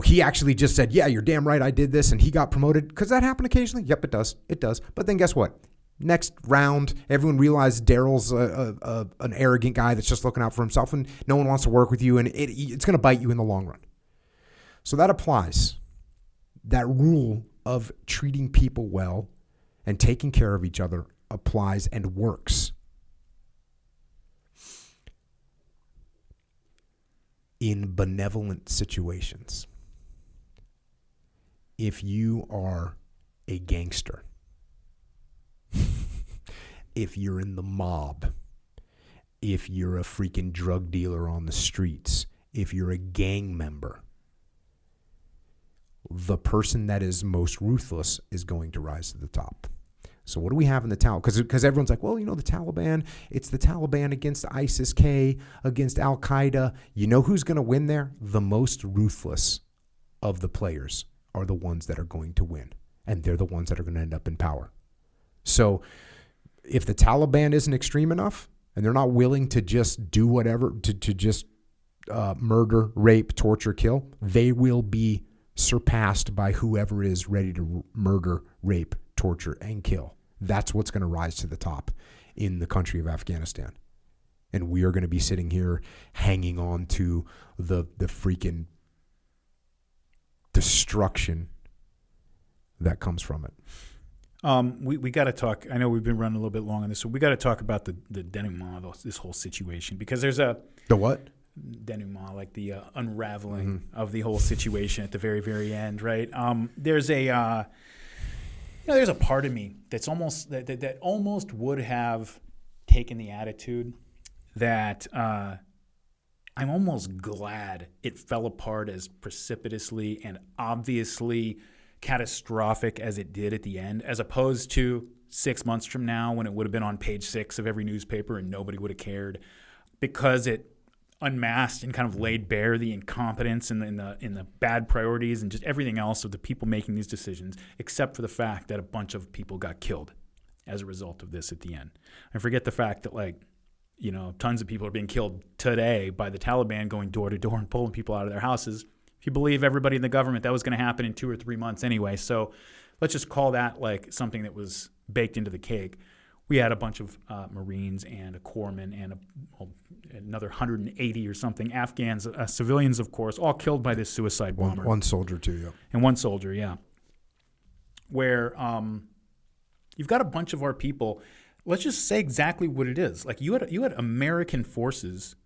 he actually just said, yeah, you're damn right, I did this, and he got promoted? Because that happen occasionally? Yep, it does. But then guess what? Next round, everyone realizes Daryl's an arrogant guy that's just looking out for himself, and no one wants to work with you, and it's going to bite you in the long run. So that applies. That rule of treating people well and taking care of each other applies and works. In benevolent situations, if you are a gangster, if you're in the mob, if you're a freaking drug dealer on the streets, if you're a gang member, the person that is most ruthless is going to rise to the top. So what do we have in the Taliban? Because everyone's like, well, the Taliban, it's the Taliban against ISIS-K, against Al-Qaeda. You know who's going to win there? The most ruthless of the players are the ones that are going to win. And they're the ones that are going to end up in power. So if the Taliban isn't extreme enough and they're not willing to just do whatever, to just murder, rape, torture, kill, they will be surpassed by whoever is ready to murder, rape, torture, and kill. That's what's going to rise to the top in the country of Afghanistan. And we are going to be sitting here hanging on to the freaking destruction that comes from it. We got to talk. I know we've been running a little bit long on this, so we got to talk about the denouement, this whole situation, because there's a the what denouement, like the unraveling of the whole situation at the very, very end, right? There's a there's a part of me that's almost that almost would have taken the attitude that I'm almost glad it fell apart as precipitously and obviously catastrophic as it did at the end, as opposed to 6 months from now when it would have been on page 6 of every newspaper and nobody would have cared, because it unmasked and kind of laid bare the incompetence and the bad priorities and just everything else of the people making these decisions, except for the fact that a bunch of people got killed as a result of this at the end. I forget the fact that tons of people are being killed today by the Taliban going door to door and pulling people out of their houses. If you believe everybody in the government, that was going to happen in 2 or 3 months anyway. So let's just call that like something that was baked into the cake. We had a bunch of Marines and a corpsman and another 180 or something Afghans, civilians, of course, all killed by this suicide bomber. One soldier too, yeah. And one soldier, yeah. Where you've got a bunch of our people. Let's just say exactly what it is. Like you had American forces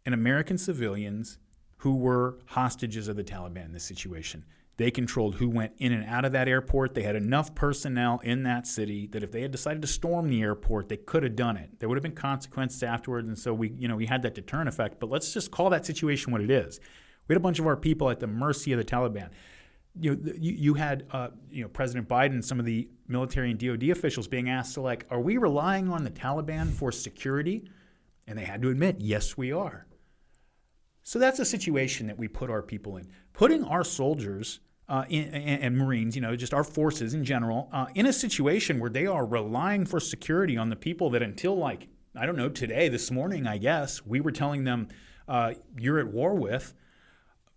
and American civilians who were hostages of the Taliban in this situation. They controlled who went in and out of that airport. They had enough personnel in that city that if they had decided to storm the airport, they could have done it. There would have been consequences afterwards, and so we had that deterrent effect. But let's just call that situation what it is. We had a bunch of our people at the mercy of the Taliban. You had President Biden and some of the military and DOD officials being asked to are we relying on the Taliban for security? And they had to admit, yes, we are. So that's a situation that we put our people in. Putting our soldiers and Marines, just our forces in general, in a situation where they are relying for security on the people that until today, this morning, I guess, we were telling them you're at war with.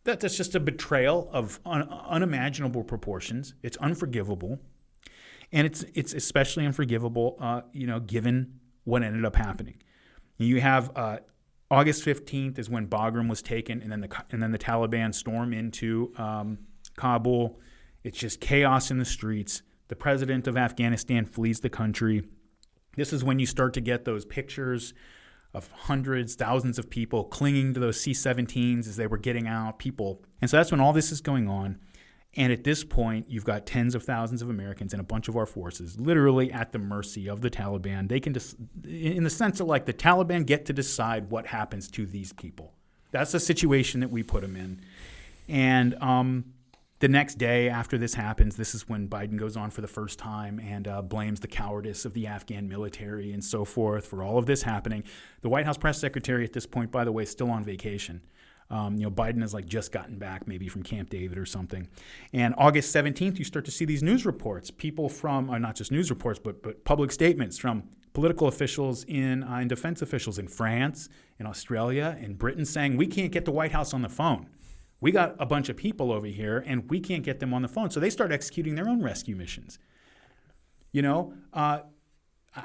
That's just a betrayal of unimaginable proportions. It's unforgivable. And it's especially unforgivable, given what ended up happening. You have August 15th is when Bagram was taken, and then the Taliban storm into Kabul. It's just chaos in the streets. The president of Afghanistan flees the country. This is when you start to get those pictures of hundreds, thousands of people clinging to those C-17s as they were getting out, people. And so that's when all this is going on. And at this point, you've got tens of thousands of Americans and a bunch of our forces literally at the mercy of the Taliban. They can in the sense of the Taliban get to decide what happens to these people. That's the situation that we put them in. And the next day after this happens, this is when Biden goes on for the first time and blames the cowardice of the Afghan military and so forth for all of this happening. The White House press secretary at this point, by the way, is still on vacation. Biden has just gotten back maybe from Camp David or something. And August 17th, you start to see these news reports, people from, not just news reports, but public statements from political officials and defense officials in France, in Australia, in Britain saying, we can't get the White House on the phone. We got a bunch of people over here and we can't get them on the phone. So they start executing their own rescue missions.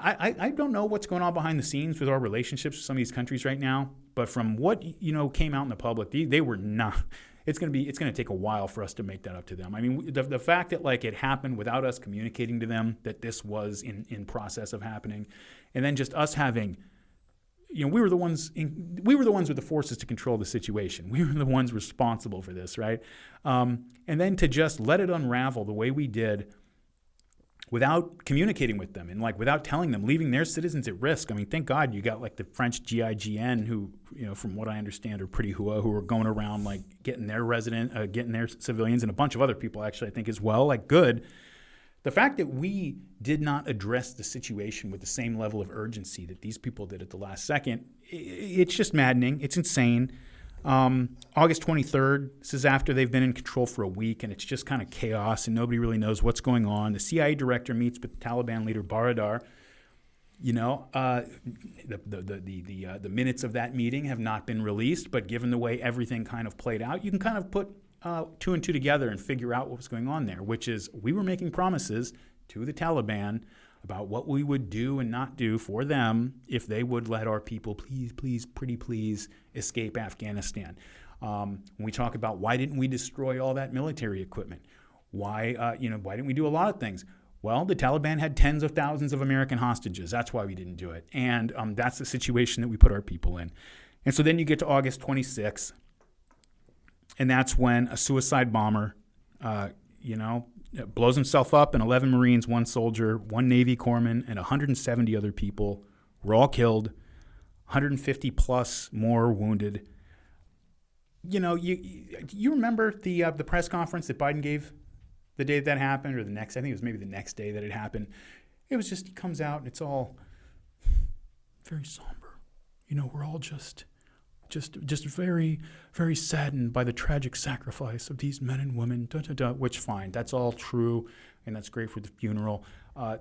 I don't know what's going on behind the scenes with our relationships with some of these countries right now, but from what came out in the public, they were not. It's going to take a while for us to make that up to them. I mean, the fact that like it happened without us communicating to them that this was in process of happening, and then just us having, we were the ones with the forces to control the situation. We were the ones responsible for this, right? And then to just let it unravel the way we did, without communicating with them and like without telling them, leaving their citizens at risk. I mean, thank God you got like the French GIGN who, from what I understand, are pretty hua, who are going around like getting their civilians, and a bunch of other people actually, I think, as well. Like, good. The fact that we did not address the situation with the same level of urgency that these people did at the last second, it's just maddening. It's insane. August 23rd, this is after they've been in control for a week, and it's just kind of chaos, and nobody really knows what's going on. The CIA director meets with the Taliban leader Baradar. The minutes of that meeting have not been released, but given the way everything kind of played out, you can kind of put two and two together and figure out what was going on there, which is we were making promises to the Taliban about what we would do and not do for them if they would let our people pretty please escape Afghanistan. When we talk about why didn't we destroy all that military equipment? Why didn't we do a lot of things? Well, the Taliban had tens of thousands of American hostages. That's why we didn't do it. And that's the situation that we put our people in. And so then you get to August 26th, and that's when a suicide bomber, blows himself up, and 11 Marines, 1 soldier, 1 Navy corpsman, and 170 other people were all killed, 150 plus more wounded. You remember the press conference that Biden gave the day that happened, or the next? I think it was maybe the next day that it happened. It was just, he comes out and it's all very somber. We're all just very, very saddened by the tragic sacrifice of these men and women, which fine, that's all true, and that's great for the funeral.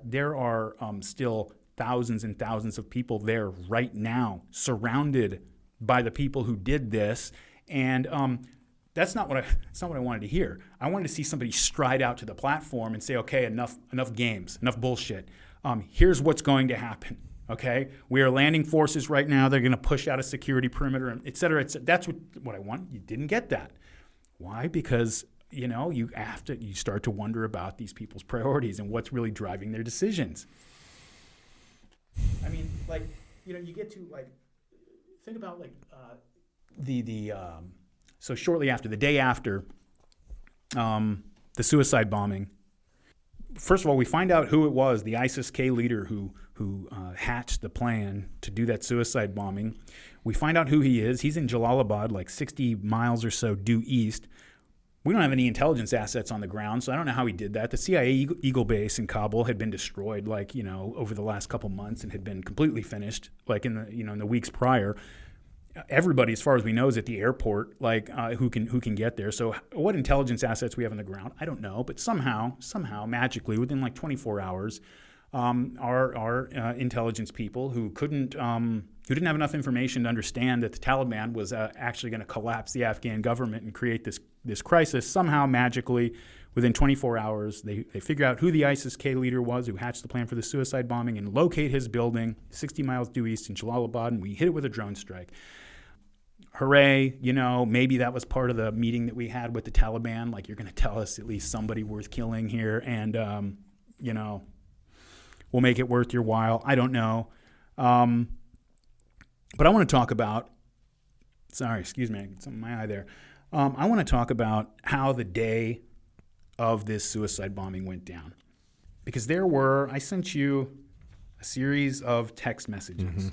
There are still thousands and thousands of people there right now, surrounded by the people who did this, and that's not what I wanted to hear. I wanted to see somebody stride out to the platform and say, okay, enough games, enough bullshit. Here's what's going to happen. Okay, we are landing forces right now. They're going to push out a security perimeter, et cetera, et cetera. That's what I want. You didn't get that. Why? Because you start to wonder about these people's priorities and what's really driving their decisions. I mean, you get to think about so shortly after, the day after the suicide bombing. First of all, we find out who it was, the ISIS-K leader who hatched the plan to do that suicide bombing. We find out who he is. He's in Jalalabad, like 60 miles or so due east. We don't have any intelligence assets on the ground, so I don't know how he did that. The CIA Eagle Base in Kabul had been destroyed, over the last couple months, and had been completely finished, in the weeks prior. Everybody, as far as we know, is at the airport, who can get there. So what intelligence assets we have on the ground, I don't know. But somehow, magically, within 24 hours, our intelligence people who didn't have enough information to understand that the Taliban was actually going to collapse the Afghan government and create this crisis, somehow magically, within 24 hours, they figure out who the ISIS-K leader was who hatched the plan for the suicide bombing and locate his building 60 miles due east in Jalalabad, and we hit it with a drone strike. Hooray, maybe that was part of the meeting that we had with the Taliban. You're going to tell us at least somebody worth killing here, and, we'll make it worth your while. I don't know. But I want to talk about, excuse me, I got something in my eye there. I want to talk about how the day of this suicide bombing went down. Because I sent you a series of text messages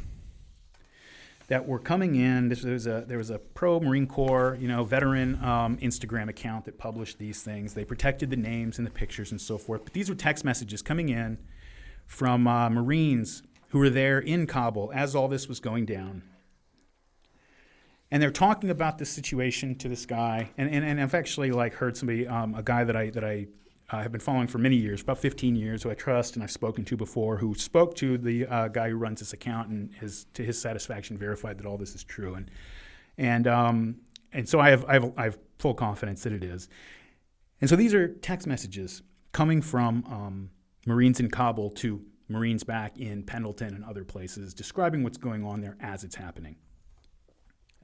that were coming in. There was a pro-Marine Corps, veteran Instagram account that published these things. They protected the names and the pictures and so forth. But these were text messages coming in from Marines who were there in Kabul as all this was going down. And they're talking about this situation to this guy. And I've actually heard somebody, a guy that I have been following for many years, about 15 years, who I trust and I've spoken to before, who spoke to the guy who runs this account and to his satisfaction, verified that all this is true. And so I have full confidence that it is. And so these are text messages coming from Marines in Kabul to Marines back in Pendleton and other places, describing what's going on there as it's happening.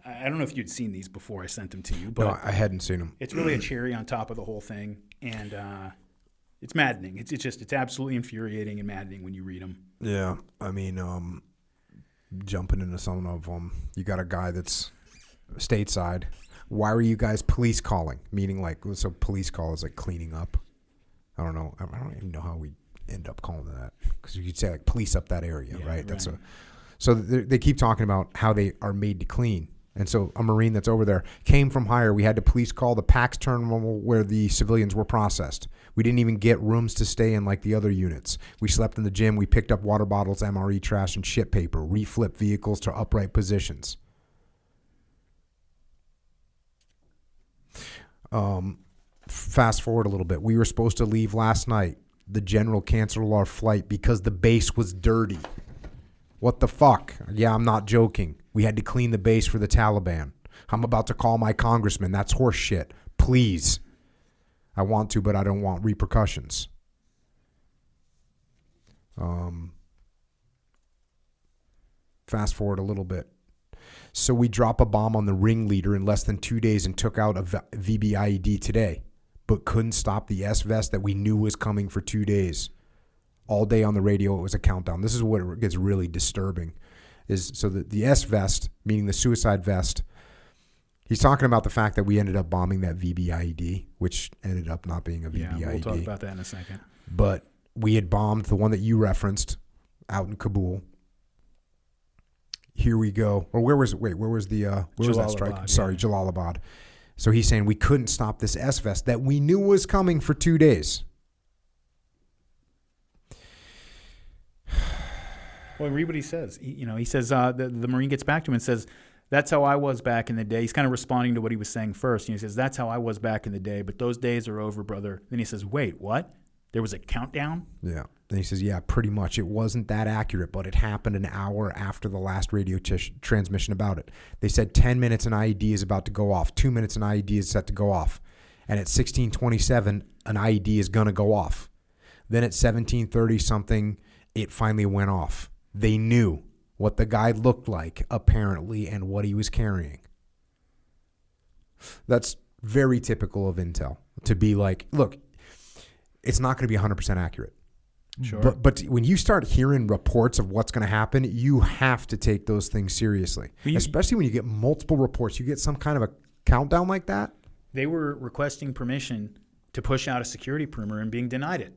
I don't know if you'd seen these before I sent them to you, but No, I hadn't seen them. it's really a cherry on top of the whole thing, and it's maddening. It's absolutely infuriating and maddening when you read them. Yeah, I mean, jumping into some of them, you got a guy that's stateside. Why were you guys police calling? Meaning, like, so police call is like cleaning up. I don't know. I don't even know how we end up calling that, because you could say like police up that area, Yeah, right? That's so they keep talking about how they are made to clean. And so a Marine that's over there came from higher. We had to police call the PAX terminal where the civilians were processed. We didn't even get rooms to stay in like the other units. We slept in the gym. We picked up water bottles, MRE trash, and shit paper. Reflipped vehicles to upright positions. Fast forward a little bit. We were supposed to leave last night. The general canceled our flight because the base was dirty. What the fuck? Yeah, I'm not joking. We had to clean the base for the Taliban. I'm about to call my congressman. That's horse shit. Please. I want to, but I don't want repercussions. Fast forward a little bit. So we drop a bomb on the ringleader in less than 2 days and took out a VBIED today, but couldn't stop the S-Vest that we knew was coming for 2 days. All day on the radio, it was a countdown. This is what gets really disturbing. Is so the S-Vest, meaning the suicide vest, he's talking about the fact that we ended up bombing that VBIED, which ended up not being a VBIED. Yeah, we'll talk about that in a second. But we had bombed the one that you referenced out in Kabul. Here we go. Or where was that strike? Yeah. Sorry, Jalalabad. So he's saying we couldn't stop this S-Vest that we knew was coming for 2 days. Well, read what he says. He says the Marine gets back to him and says, "That's how I was back in the day." He's kind of responding to what he was saying first. He says, "That's how I was back in the day, but those days are over, brother." Then he says, "Wait, what? There was a countdown?" Yeah. And he says, "Yeah, pretty much. It wasn't that accurate, but it happened an hour after the last radio transmission about it. They said 10 minutes an IED is about to go off. 2 minutes an IED is set to go off. And at 16:27, an IED is going to go off. Then at 17:30 something, it finally went off. They knew what the guy looked like, apparently, and what he was carrying." That's very typical of intel, to be like, look, it's not going to be 100% accurate. Sure. But when you start hearing reports of what's going to happen, you have to take those things seriously, especially when you get multiple reports. You get some kind of a countdown like that. They were requesting permission to push out a security perimeter and being denied it.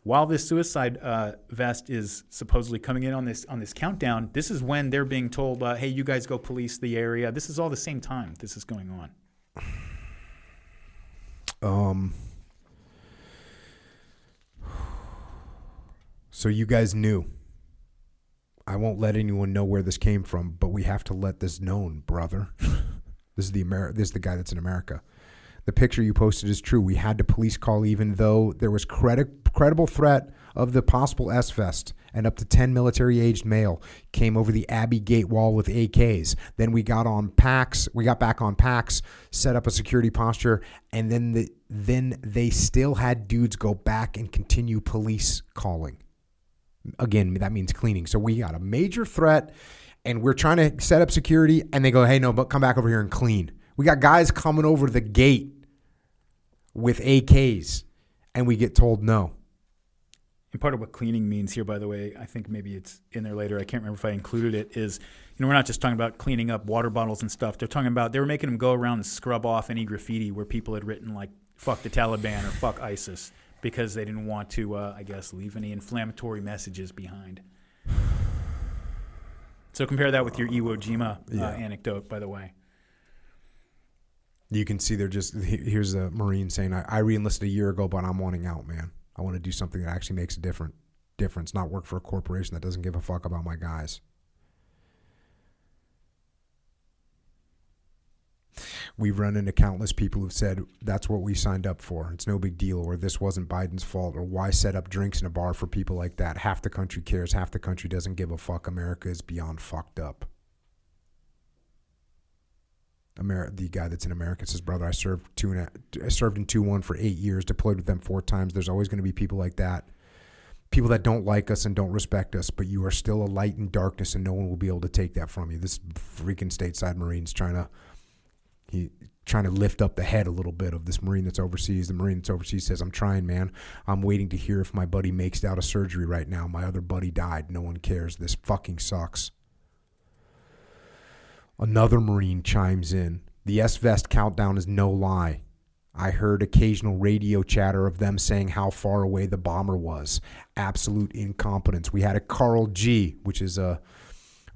While this suicide vest is supposedly coming in on this countdown, this is when they're being told, "Hey, you guys go police the area." This is all the same time this is going on. So you guys knew. I won't let anyone know where this came from, but we have to let this known, brother. This is the guy that's in America. The picture you posted is true. We had to police call even though there was credible threat of the possible S-Vest, and up to 10 military-aged male came over the Abbey Gate wall with AKs. Then we got back on PAX, set up a security posture, and then they still had dudes go back and continue police calling. Again, that means cleaning. So we got a major threat, and we're trying to set up security, and they go, "Hey, no, but come back over here and clean." We got guys coming over the gate with AKs, and we get told no. And part of what cleaning means here, by the way, I think maybe it's in there later, I can't remember if I included it, is, we're not just talking about cleaning up water bottles and stuff. They're talking about, they were making them go around and scrub off any graffiti where people had written, like, "fuck the Taliban" or "fuck ISIS," because they didn't want to, leave any inflammatory messages behind. So compare that with your Iwo Jima anecdote, by the way. You can see here's a Marine saying, I re-enlisted a year ago, but I'm wanting out, man. I want to do something that actually makes a difference, not work for a corporation that doesn't give a fuck about my guys. We've run into countless people who've said, "That's what we signed up for. It's no big deal," or "This wasn't Biden's fault," or "Why set up drinks in a bar for people like that? Half the country cares, half the country doesn't give a fuck. America is beyond fucked up." The guy that's in America says, "Brother, I served in 2-1 for 8 years, deployed with them 4 times. There's always going to be people like that. People that don't like us and don't respect us, but you are still a light in darkness, and no one will be able to take that from you. This freaking stateside Marine's trying to lift up the head a little bit of this Marine that's overseas. The Marine that's overseas says, I'm trying, man. I'm waiting to hear if my buddy makes it out of surgery right now. My other buddy died. No one cares. This fucking sucks. Another Marine chimes in. The S-Vest countdown is no lie. I heard occasional radio chatter of them saying how far away the bomber was. Absolute incompetence. We had a Carl G, which is a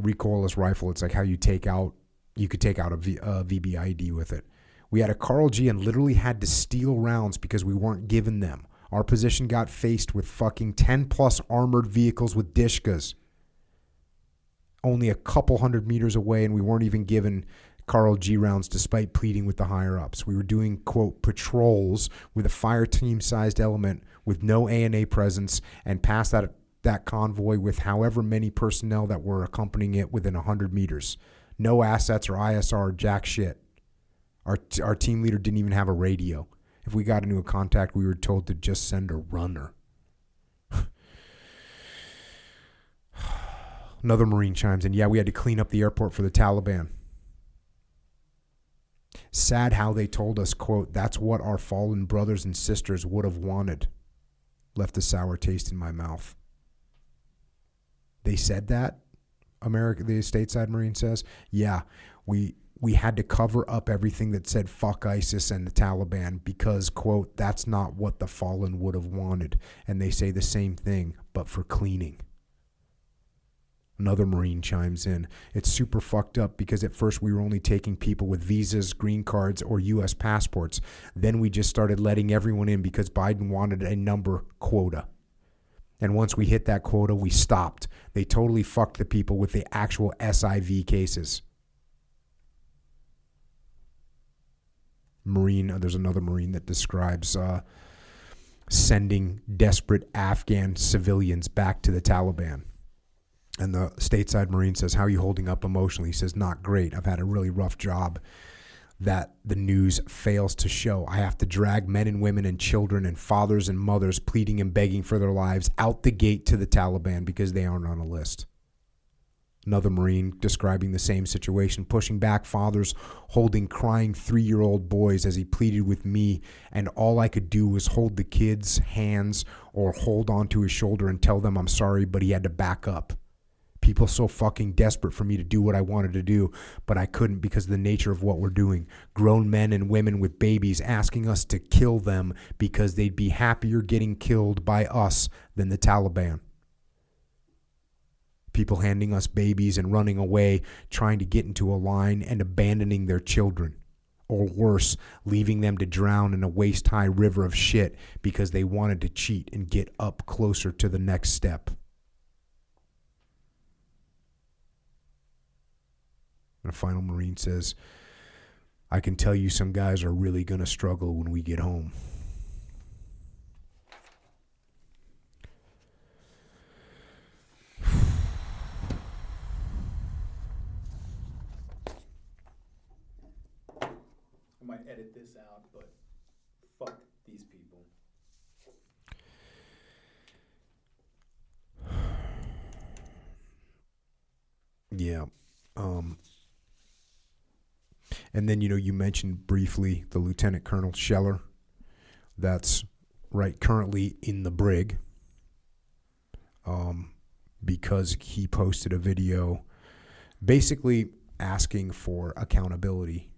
recoilless rifle. It's like how you could take out a VBID with it. We had a Carl G and literally had to steal rounds because we weren't given them. Our position got faced with fucking 10 plus armored vehicles with Dishkas. Only a couple hundred meters away, and we weren't even given Carl G rounds despite pleading with the higher ups. We were doing, quote, patrols with a fire team sized element with no A&A presence, and passed that convoy with however many personnel that were accompanying it within 100 meters. No assets or ISR or jack shit. Our team leader didn't even have a radio. If we got into a contact, we were told to just send a runner. Another Marine chimes in. Yeah, we had to clean up the airport for the Taliban. Sad how they told us, quote, that's what our fallen brothers and sisters would have wanted. Left a sour taste in my mouth. They said that? The stateside Marine says. Yeah, we had to cover up everything that said fuck ISIS and the Taliban because, quote, that's not what the fallen would have wanted. And they say the same thing, but for cleaning. Another Marine chimes in. It's super fucked up because at first we were only taking people with visas, green cards, or U.S. passports. Then we just started letting everyone in because Biden wanted a number quota. And once we hit that quota, we stopped. They totally fucked the people with the actual SIV cases. There's another Marine that describes sending desperate Afghan civilians back to the Taliban. And the stateside Marine says, how are you holding up emotionally? He says, not great. I've had a really rough job that the news fails to show. I have to drag men and women and children and fathers and mothers pleading and begging for their lives out the gate to the Taliban because they aren't on a list. Another Marine describing the same situation, pushing back fathers holding crying 3-year-old boys as he pleaded with me, and all I could do was hold the kid's hands or hold onto his shoulder and tell them I'm sorry, but he had to back up. People so fucking desperate for me to do what I wanted to do, but I couldn't because of the nature of what we're doing. Grown men and women with babies asking us to kill them because they'd be happier getting killed by us than the Taliban. People handing us babies and running away, trying to get into a line and abandoning their children. Or worse, leaving them to drown in a waist-high river of shit because they wanted to cheat and get up closer to the next step. And a final Marine says, I can tell you some guys are really going to struggle when we get home. I might edit this out, but fuck these people. Yeah. And then, you mentioned briefly the Lieutenant Colonel Scheller that's currently in the brig because he posted a video basically asking for accountability.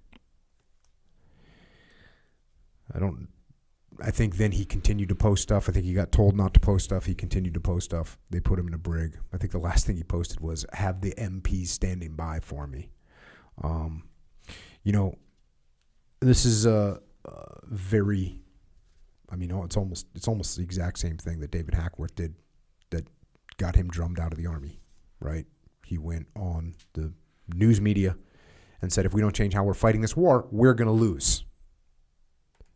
I think then he continued to post stuff. I think he got told not to post stuff. He continued to post stuff. They put him in a brig. I think the last thing he posted was, have the MPs standing by for me. This is a very, it's almost the exact same thing that David Hackworth did that got him drummed out of the Army, right? He went on the news media and said, if we don't change how we're fighting this war, we're going to lose.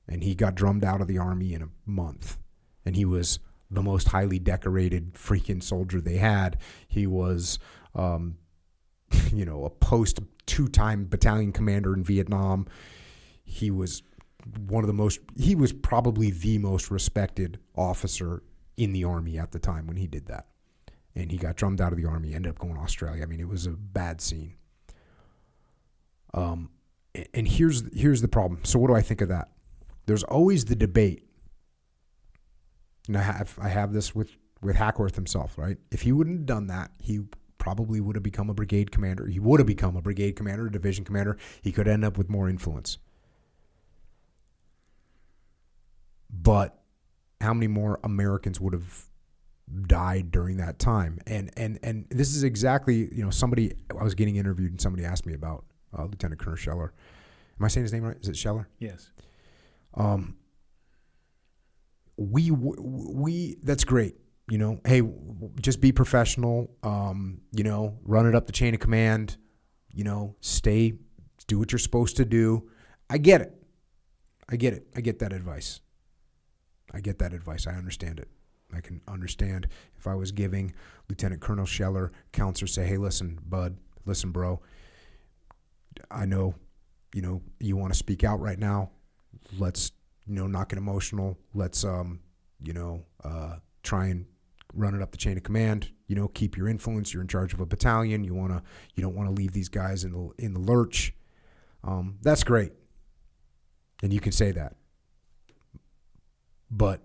And he got drummed out of the Army in a month. And he was the most highly decorated freaking soldier they had. He was, a post 2-time battalion commander in Vietnam. He was probably the most respected officer in the Army at the time when he did that. And he got drummed out of the Army, ended up going to Australia. I mean, it was a bad scene. And here's the problem. So what do I think of that? There's always the debate. And I have this with Hackworth himself, right? If he wouldn't have done that, he probably would have become a brigade commander. He would have become a brigade commander, a division commander. He could end up with more influence. But how many more Americans would have died during that time? And this is exactly, somebody, I was getting interviewed and somebody asked me about Lieutenant Colonel Scheller. Am I saying his name right? Is it Scheller? Yes. We that's great. Hey, just be professional. Run it up the chain of command. Do what you're supposed to do. I get it. I get that advice. I understand it. I can understand if I was giving Lieutenant Colonel Scheller counsel, say, hey, listen, bud, listen, bro, I know, you want to speak out right now. Let's, not get emotional. Let's, try and run it up the chain of command. Keep your influence. You're in charge of a battalion. You don't want to leave these guys in the lurch. That's great. And you can say that. But,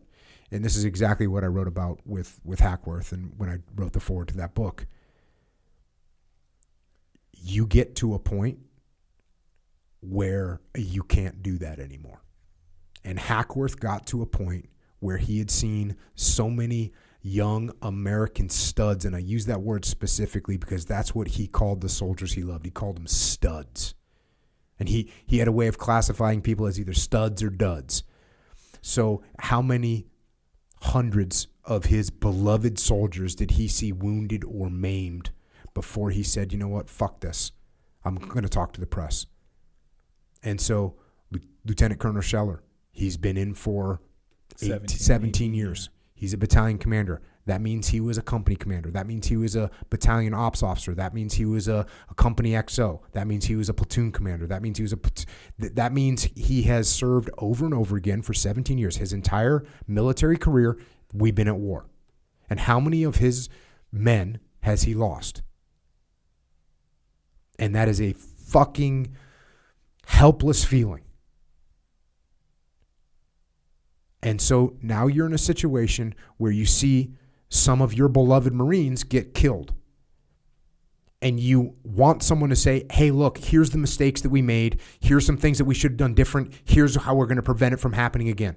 and this is exactly what I wrote about with Hackworth and when I wrote the foreword to that book. You get to a point where you can't do that anymore. And Hackworth got to a point where he had seen so many young American studs, and I use that word specifically because that's what he called the soldiers he loved. He called them studs. And he had a way of classifying people as either studs or duds. So how many hundreds of his beloved soldiers did he see wounded or maimed before he said, you know what, fuck this. I'm going to talk to the press. And so Lieutenant Colonel Scheller, he's been in for 17 years. He's a battalion commander. That means he was a company commander. That means he was a battalion ops officer. That means he was a company XO. That means he was a platoon commander. That means that means he has served over and over again for 17 years. His entire military career, we've been at war. And how many of his men has he lost? And that is a fucking helpless feeling. And so now you're in a situation where you see some of your beloved Marines get killed. And you want someone to say, hey, look, here's the mistakes that we made. Here's some things that we should have done different. Here's how we're going to prevent it from happening again.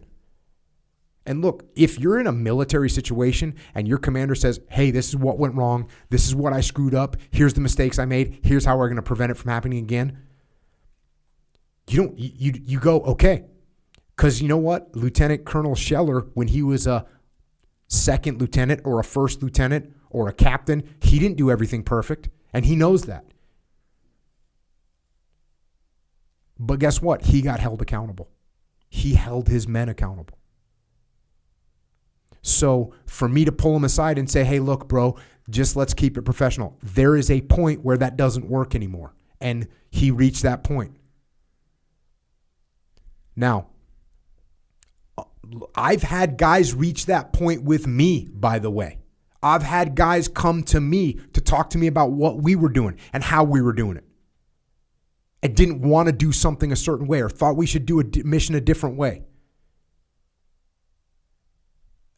And look, if you're in a military situation and your commander says, hey, this is what went wrong. This is what I screwed up. Here's the mistakes I made. Here's how we're going to prevent it from happening again. You go, okay. Because you know what? Lieutenant Colonel Scheller, when he was a second lieutenant or a first lieutenant or a captain, he didn't do everything perfect, and he knows that. But guess what? He got held accountable. He held his men accountable. So for me to pull him aside and say, hey, look, bro, just let's keep it professional. There is a point where that doesn't work anymore. And he reached that point. Now, I've had guys reach that point with me, by the way. I've had guys come to me to talk to me about what we were doing and how we were doing it. And didn't want to do something a certain way or thought we should do a mission a different way.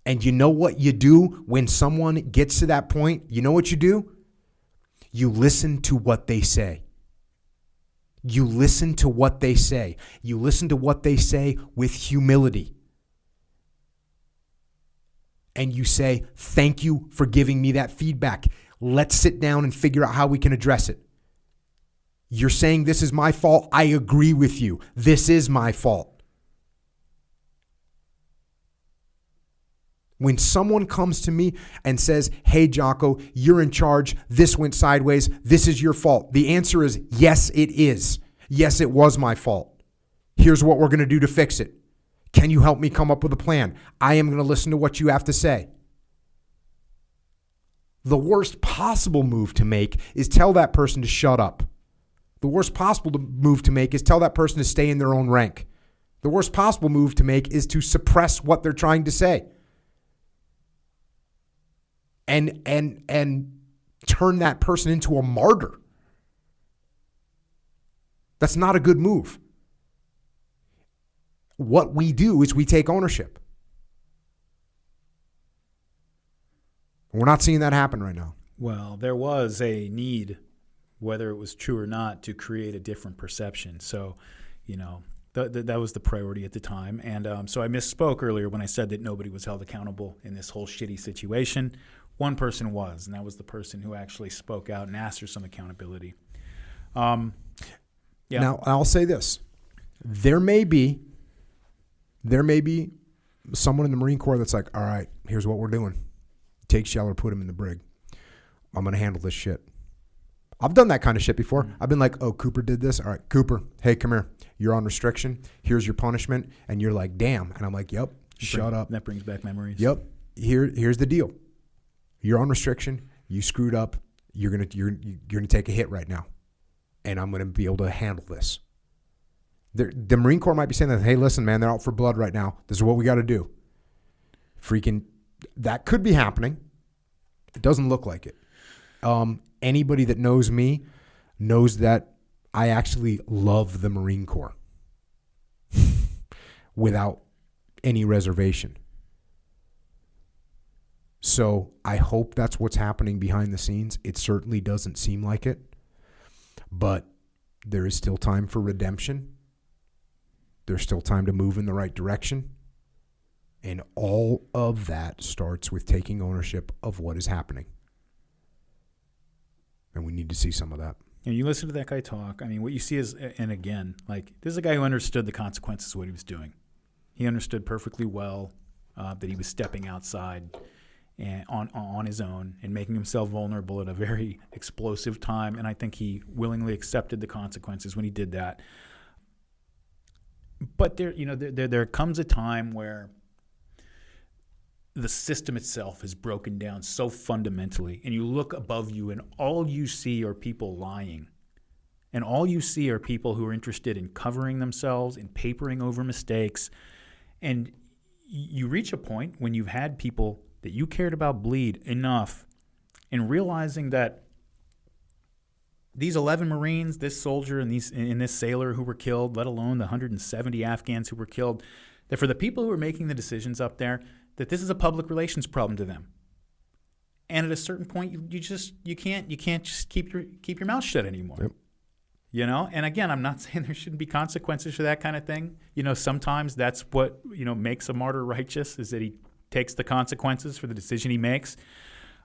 And you know what you do when someone gets to that point? You know what you do? You listen to what they say. You listen to what they say. You listen to what they say with humility. And you say, thank you for giving me that feedback. Let's sit down and figure out how we can address it. You're saying this is my fault. I agree with you. This is my fault. When someone comes to me and says, hey, Jocko, you're in charge. This went sideways. This is your fault. The answer is, yes, it is. Yes, it was my fault. Here's what we're going to do to fix it. Can you help me come up with a plan? I am going to listen to what you have to say. The worst possible move to make is tell that person to shut up. The worst possible move to make is tell that person to stay in their own rank. The worst possible move to make is to suppress what they're trying to say. and turn that person into a martyr. That's not a good move. What we do is we take ownership. We're not seeing that happen right now. Well, there was a need, whether it was true or not, to create a different perception. So, that was the priority at the time. And so I misspoke earlier when I said that nobody was held accountable in this whole shitty situation. One person was, and that was the person who actually spoke out and asked for some accountability. Yeah. Now, I'll say this. There may be someone in the Marine Corps that's like, all right, here's what we're doing. Take Scheller, put him in the brig. I'm going to handle this shit. I've done that kind of shit before. I've been like, oh, Cooper did this. All right, Cooper, hey, come here. You're on restriction. Here's your punishment. And you're like, damn. And I'm like, yep, shut up. That brings back memories. Yep. Here's the deal. You're on restriction. You screwed up. You're gonna take a hit right now. And I'm going to be able to handle this. The Marine Corps might be saying that, hey, listen, man, they're out for blood right now. This is what we got to do. Freaking, that could be happening. It doesn't look like it. Anybody that knows me knows that I actually love the Marine Corps without any reservation. So I hope that's what's happening behind the scenes. It certainly doesn't seem like it. But there is still time for redemption. There's still time to move in the right direction. And all of that starts with taking ownership of what is happening. And we need to see some of that. And you listen to that guy talk. I mean, what you see is, and again, like, this is a guy who understood the consequences of what he was doing. He understood perfectly well that he was stepping outside and on his own and making himself vulnerable at a very explosive time. And I think he willingly accepted the consequences when he did that. But there comes a time where the system itself is broken down so fundamentally, and you look above you and all you see are people lying. And all you see are people who are interested in covering themselves and papering over mistakes. And you reach a point when you've had people that you cared about bleed enough, and realizing that these 11 Marines, this soldier, and this sailor who were killed, let alone the 170 Afghans who were killed, that for the people who are making the decisions up there, that this is a public relations problem to them. And at a certain point, you can't just keep your mouth shut anymore. Yep. And again, I'm not saying there shouldn't be consequences for that kind of thing. Sometimes that's what makes a martyr righteous, is that he takes the consequences for the decision he makes.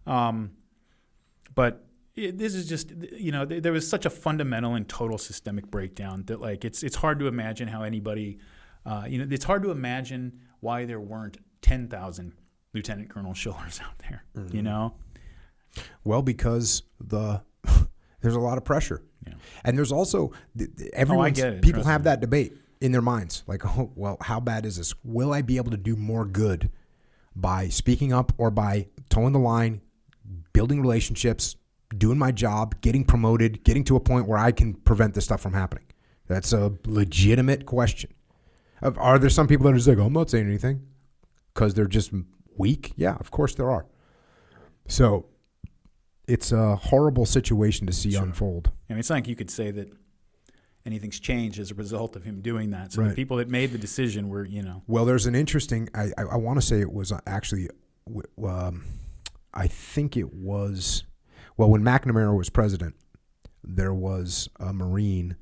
But this is just, there was such a fundamental and total systemic breakdown that, like, it's hard to imagine how anybody, it's hard to imagine why there weren't 10,000 Lieutenant Colonel Schillers out there, Well, because there's a lot of pressure. Yeah. And there's also, people have that debate in their minds. Like, oh, well, how bad is this? Will I be able to do more good by speaking up or by towing the line, building relationships, doing my job, getting promoted, getting to a point where I can prevent this stuff from happening? That's a legitimate question. Are there some people that are just like, oh, I'm not saying anything because they're just weak? Yeah, of course there are. So it's a horrible situation to see unfold. I mean, it's not like you could say that anything's changed as a result of him doing that. So the people that made the decision were, Well, there's an interesting, I want to say it was actually, I think it was, when McNamara was president, there was a Marine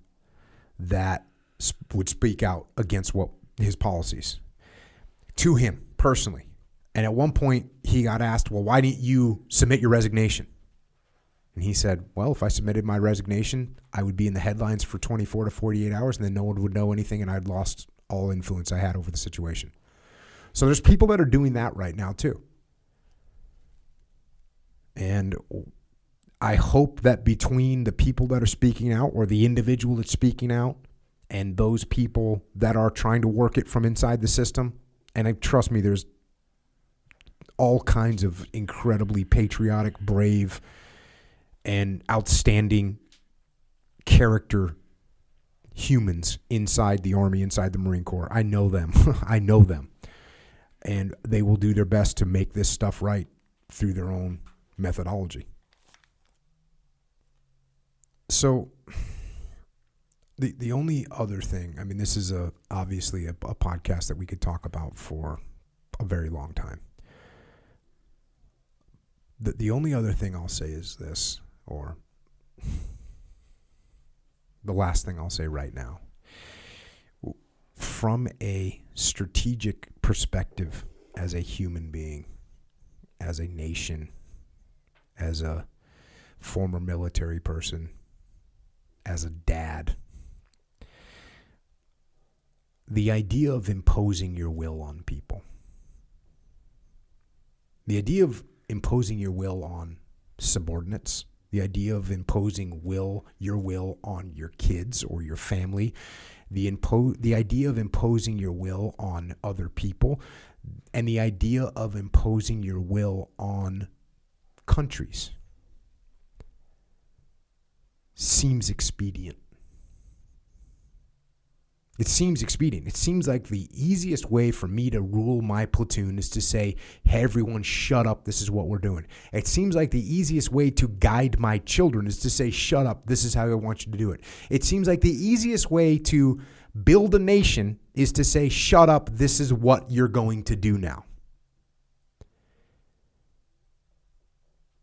that would speak out against his policies to him personally. And at one point he got asked, well, why didn't you submit your resignation? And he said, well, if I submitted my resignation, I would be in the headlines for 24 to 48 hours, and then no one would know anything, and I'd lost all influence I had over the situation. So there's people that are doing that right now too. And I hope that between the people that are speaking out, or the individual that's speaking out, and those people that are trying to work it from inside the system, and trust me, there's all kinds of incredibly patriotic, brave, and outstanding character humans inside the Army, inside the Marine Corps. I know them. I know them. And they will do their best to make this stuff right through their own methodology. So the only other thing, I mean, this is obviously a podcast that we could talk about for a very long time. The only other thing I'll say is this, or the last thing I'll say right now. From a strategic perspective, as a human being, as a nation, as a former military person, as a dad, the idea of imposing your will on people, the idea of imposing your will on subordinates, the idea of imposing your will on your kids or your family, the idea of imposing your will on other people, and the idea of imposing your will on countries seems expedient. It seems expedient. It seems like the easiest way for me to rule my platoon is to say, hey, everyone, shut up. This is what we're doing. It seems like the easiest way to guide my children is to say, shut up. This is how I want you to do it. It seems like the easiest way to build a nation is to say, shut up. This is what you're going to do now.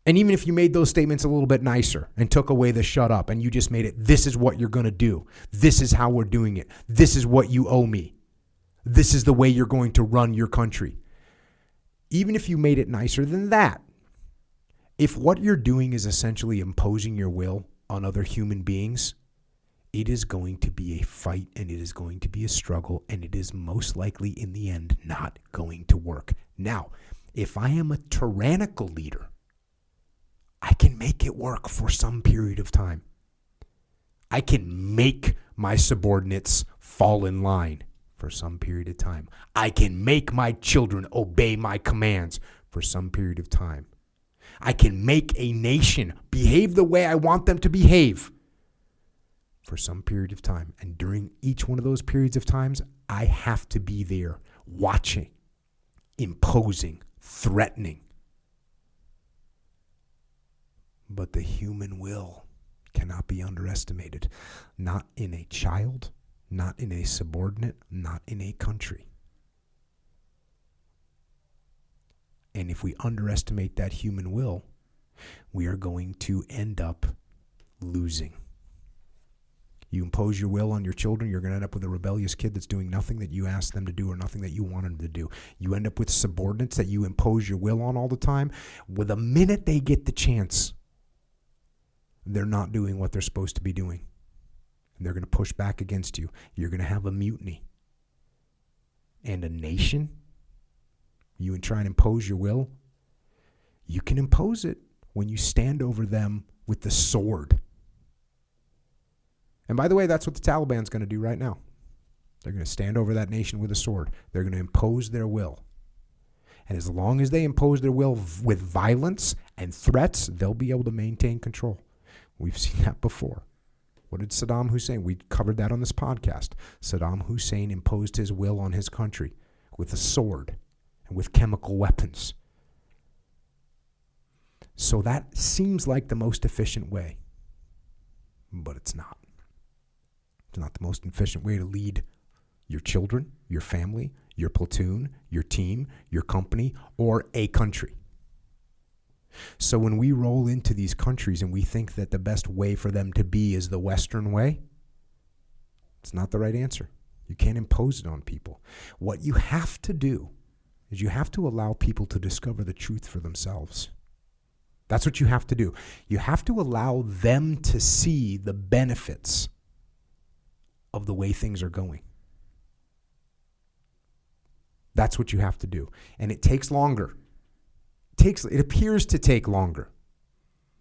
And even if you made those statements a little bit nicer and took away the shut up and you just made it, this is what you're going to do. This is how we're doing it. This is what you owe me. This is the way you're going to run your country. Even if you made it nicer than that, if what you're doing is essentially imposing your will on other human beings, it is going to be a fight and it is going to be a struggle and it is most likely in the end not going to work. Now, if I am a tyrannical leader, I can make it work for some period of time. I can make my subordinates fall in line for some period of time. I can make my children obey my commands for some period of time. I can make a nation behave the way I want them to behave for some period of time. And during each one of those periods of times, I have to be there watching, imposing, threatening. But the human will cannot be underestimated. Not in a child, not in a subordinate, not in a country. And if we underestimate that human will, we are going to end up losing. You impose your will on your children, you're going to end up with a rebellious kid that's doing nothing that you asked them to do or nothing that you want them to do. You end up with subordinates that you impose your will on all the time. With the minute they get the chance, they're not doing what they're supposed to be doing. And they're going to push back against you. You're going to have a mutiny. And a nation, you try and impose your will, you can impose it when you stand over them with the sword. And by the way, that's what the Taliban's going to do right now. They're going to stand over that nation with a sword. They're going to impose their will. And as long as they impose their will with violence and threats, they'll be able to maintain control. We've seen that before. What did Saddam Hussein? We covered that on this podcast. Saddam Hussein imposed his will on his country with a sword and with chemical weapons. So that seems like the most efficient way, but it's not. It's not the most efficient way to lead your children, your family, your platoon, your team, your company, or a country. So when we roll into these countries and we think that the best way for them to be is the Western way, it's not the right answer. You can't impose it on people. What you have to do is you have to allow people to discover the truth for themselves. That's what you have to do. You have to allow them to see the benefits of the way things are going. That's what you have to do. And it takes longer. It appears to take longer.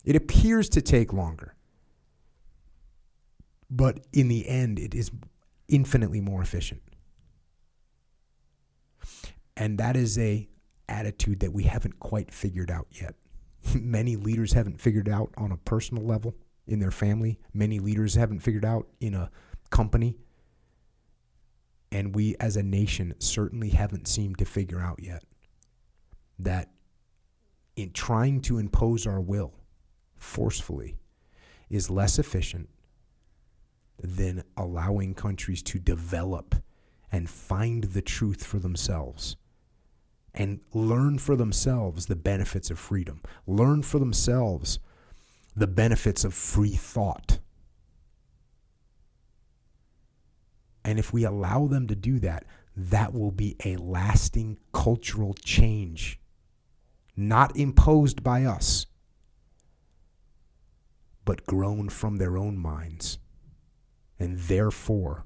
It appears to take longer. But in the end, it is infinitely more efficient. And that is a attitude that we haven't quite figured out yet. Many leaders haven't figured out on a personal level in their family. Many leaders haven't figured out in a company. And we as a nation certainly haven't seemed to figure out yet that in trying to impose our will forcefully is less efficient than allowing countries to develop and find the truth for themselves and learn for themselves the benefits of freedom, learn for themselves the benefits of free thought. And if we allow them to do that, that will be a lasting cultural change, not imposed by us, but grown from their own minds, and therefore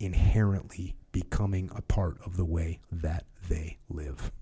inherently becoming a part of the way that they live.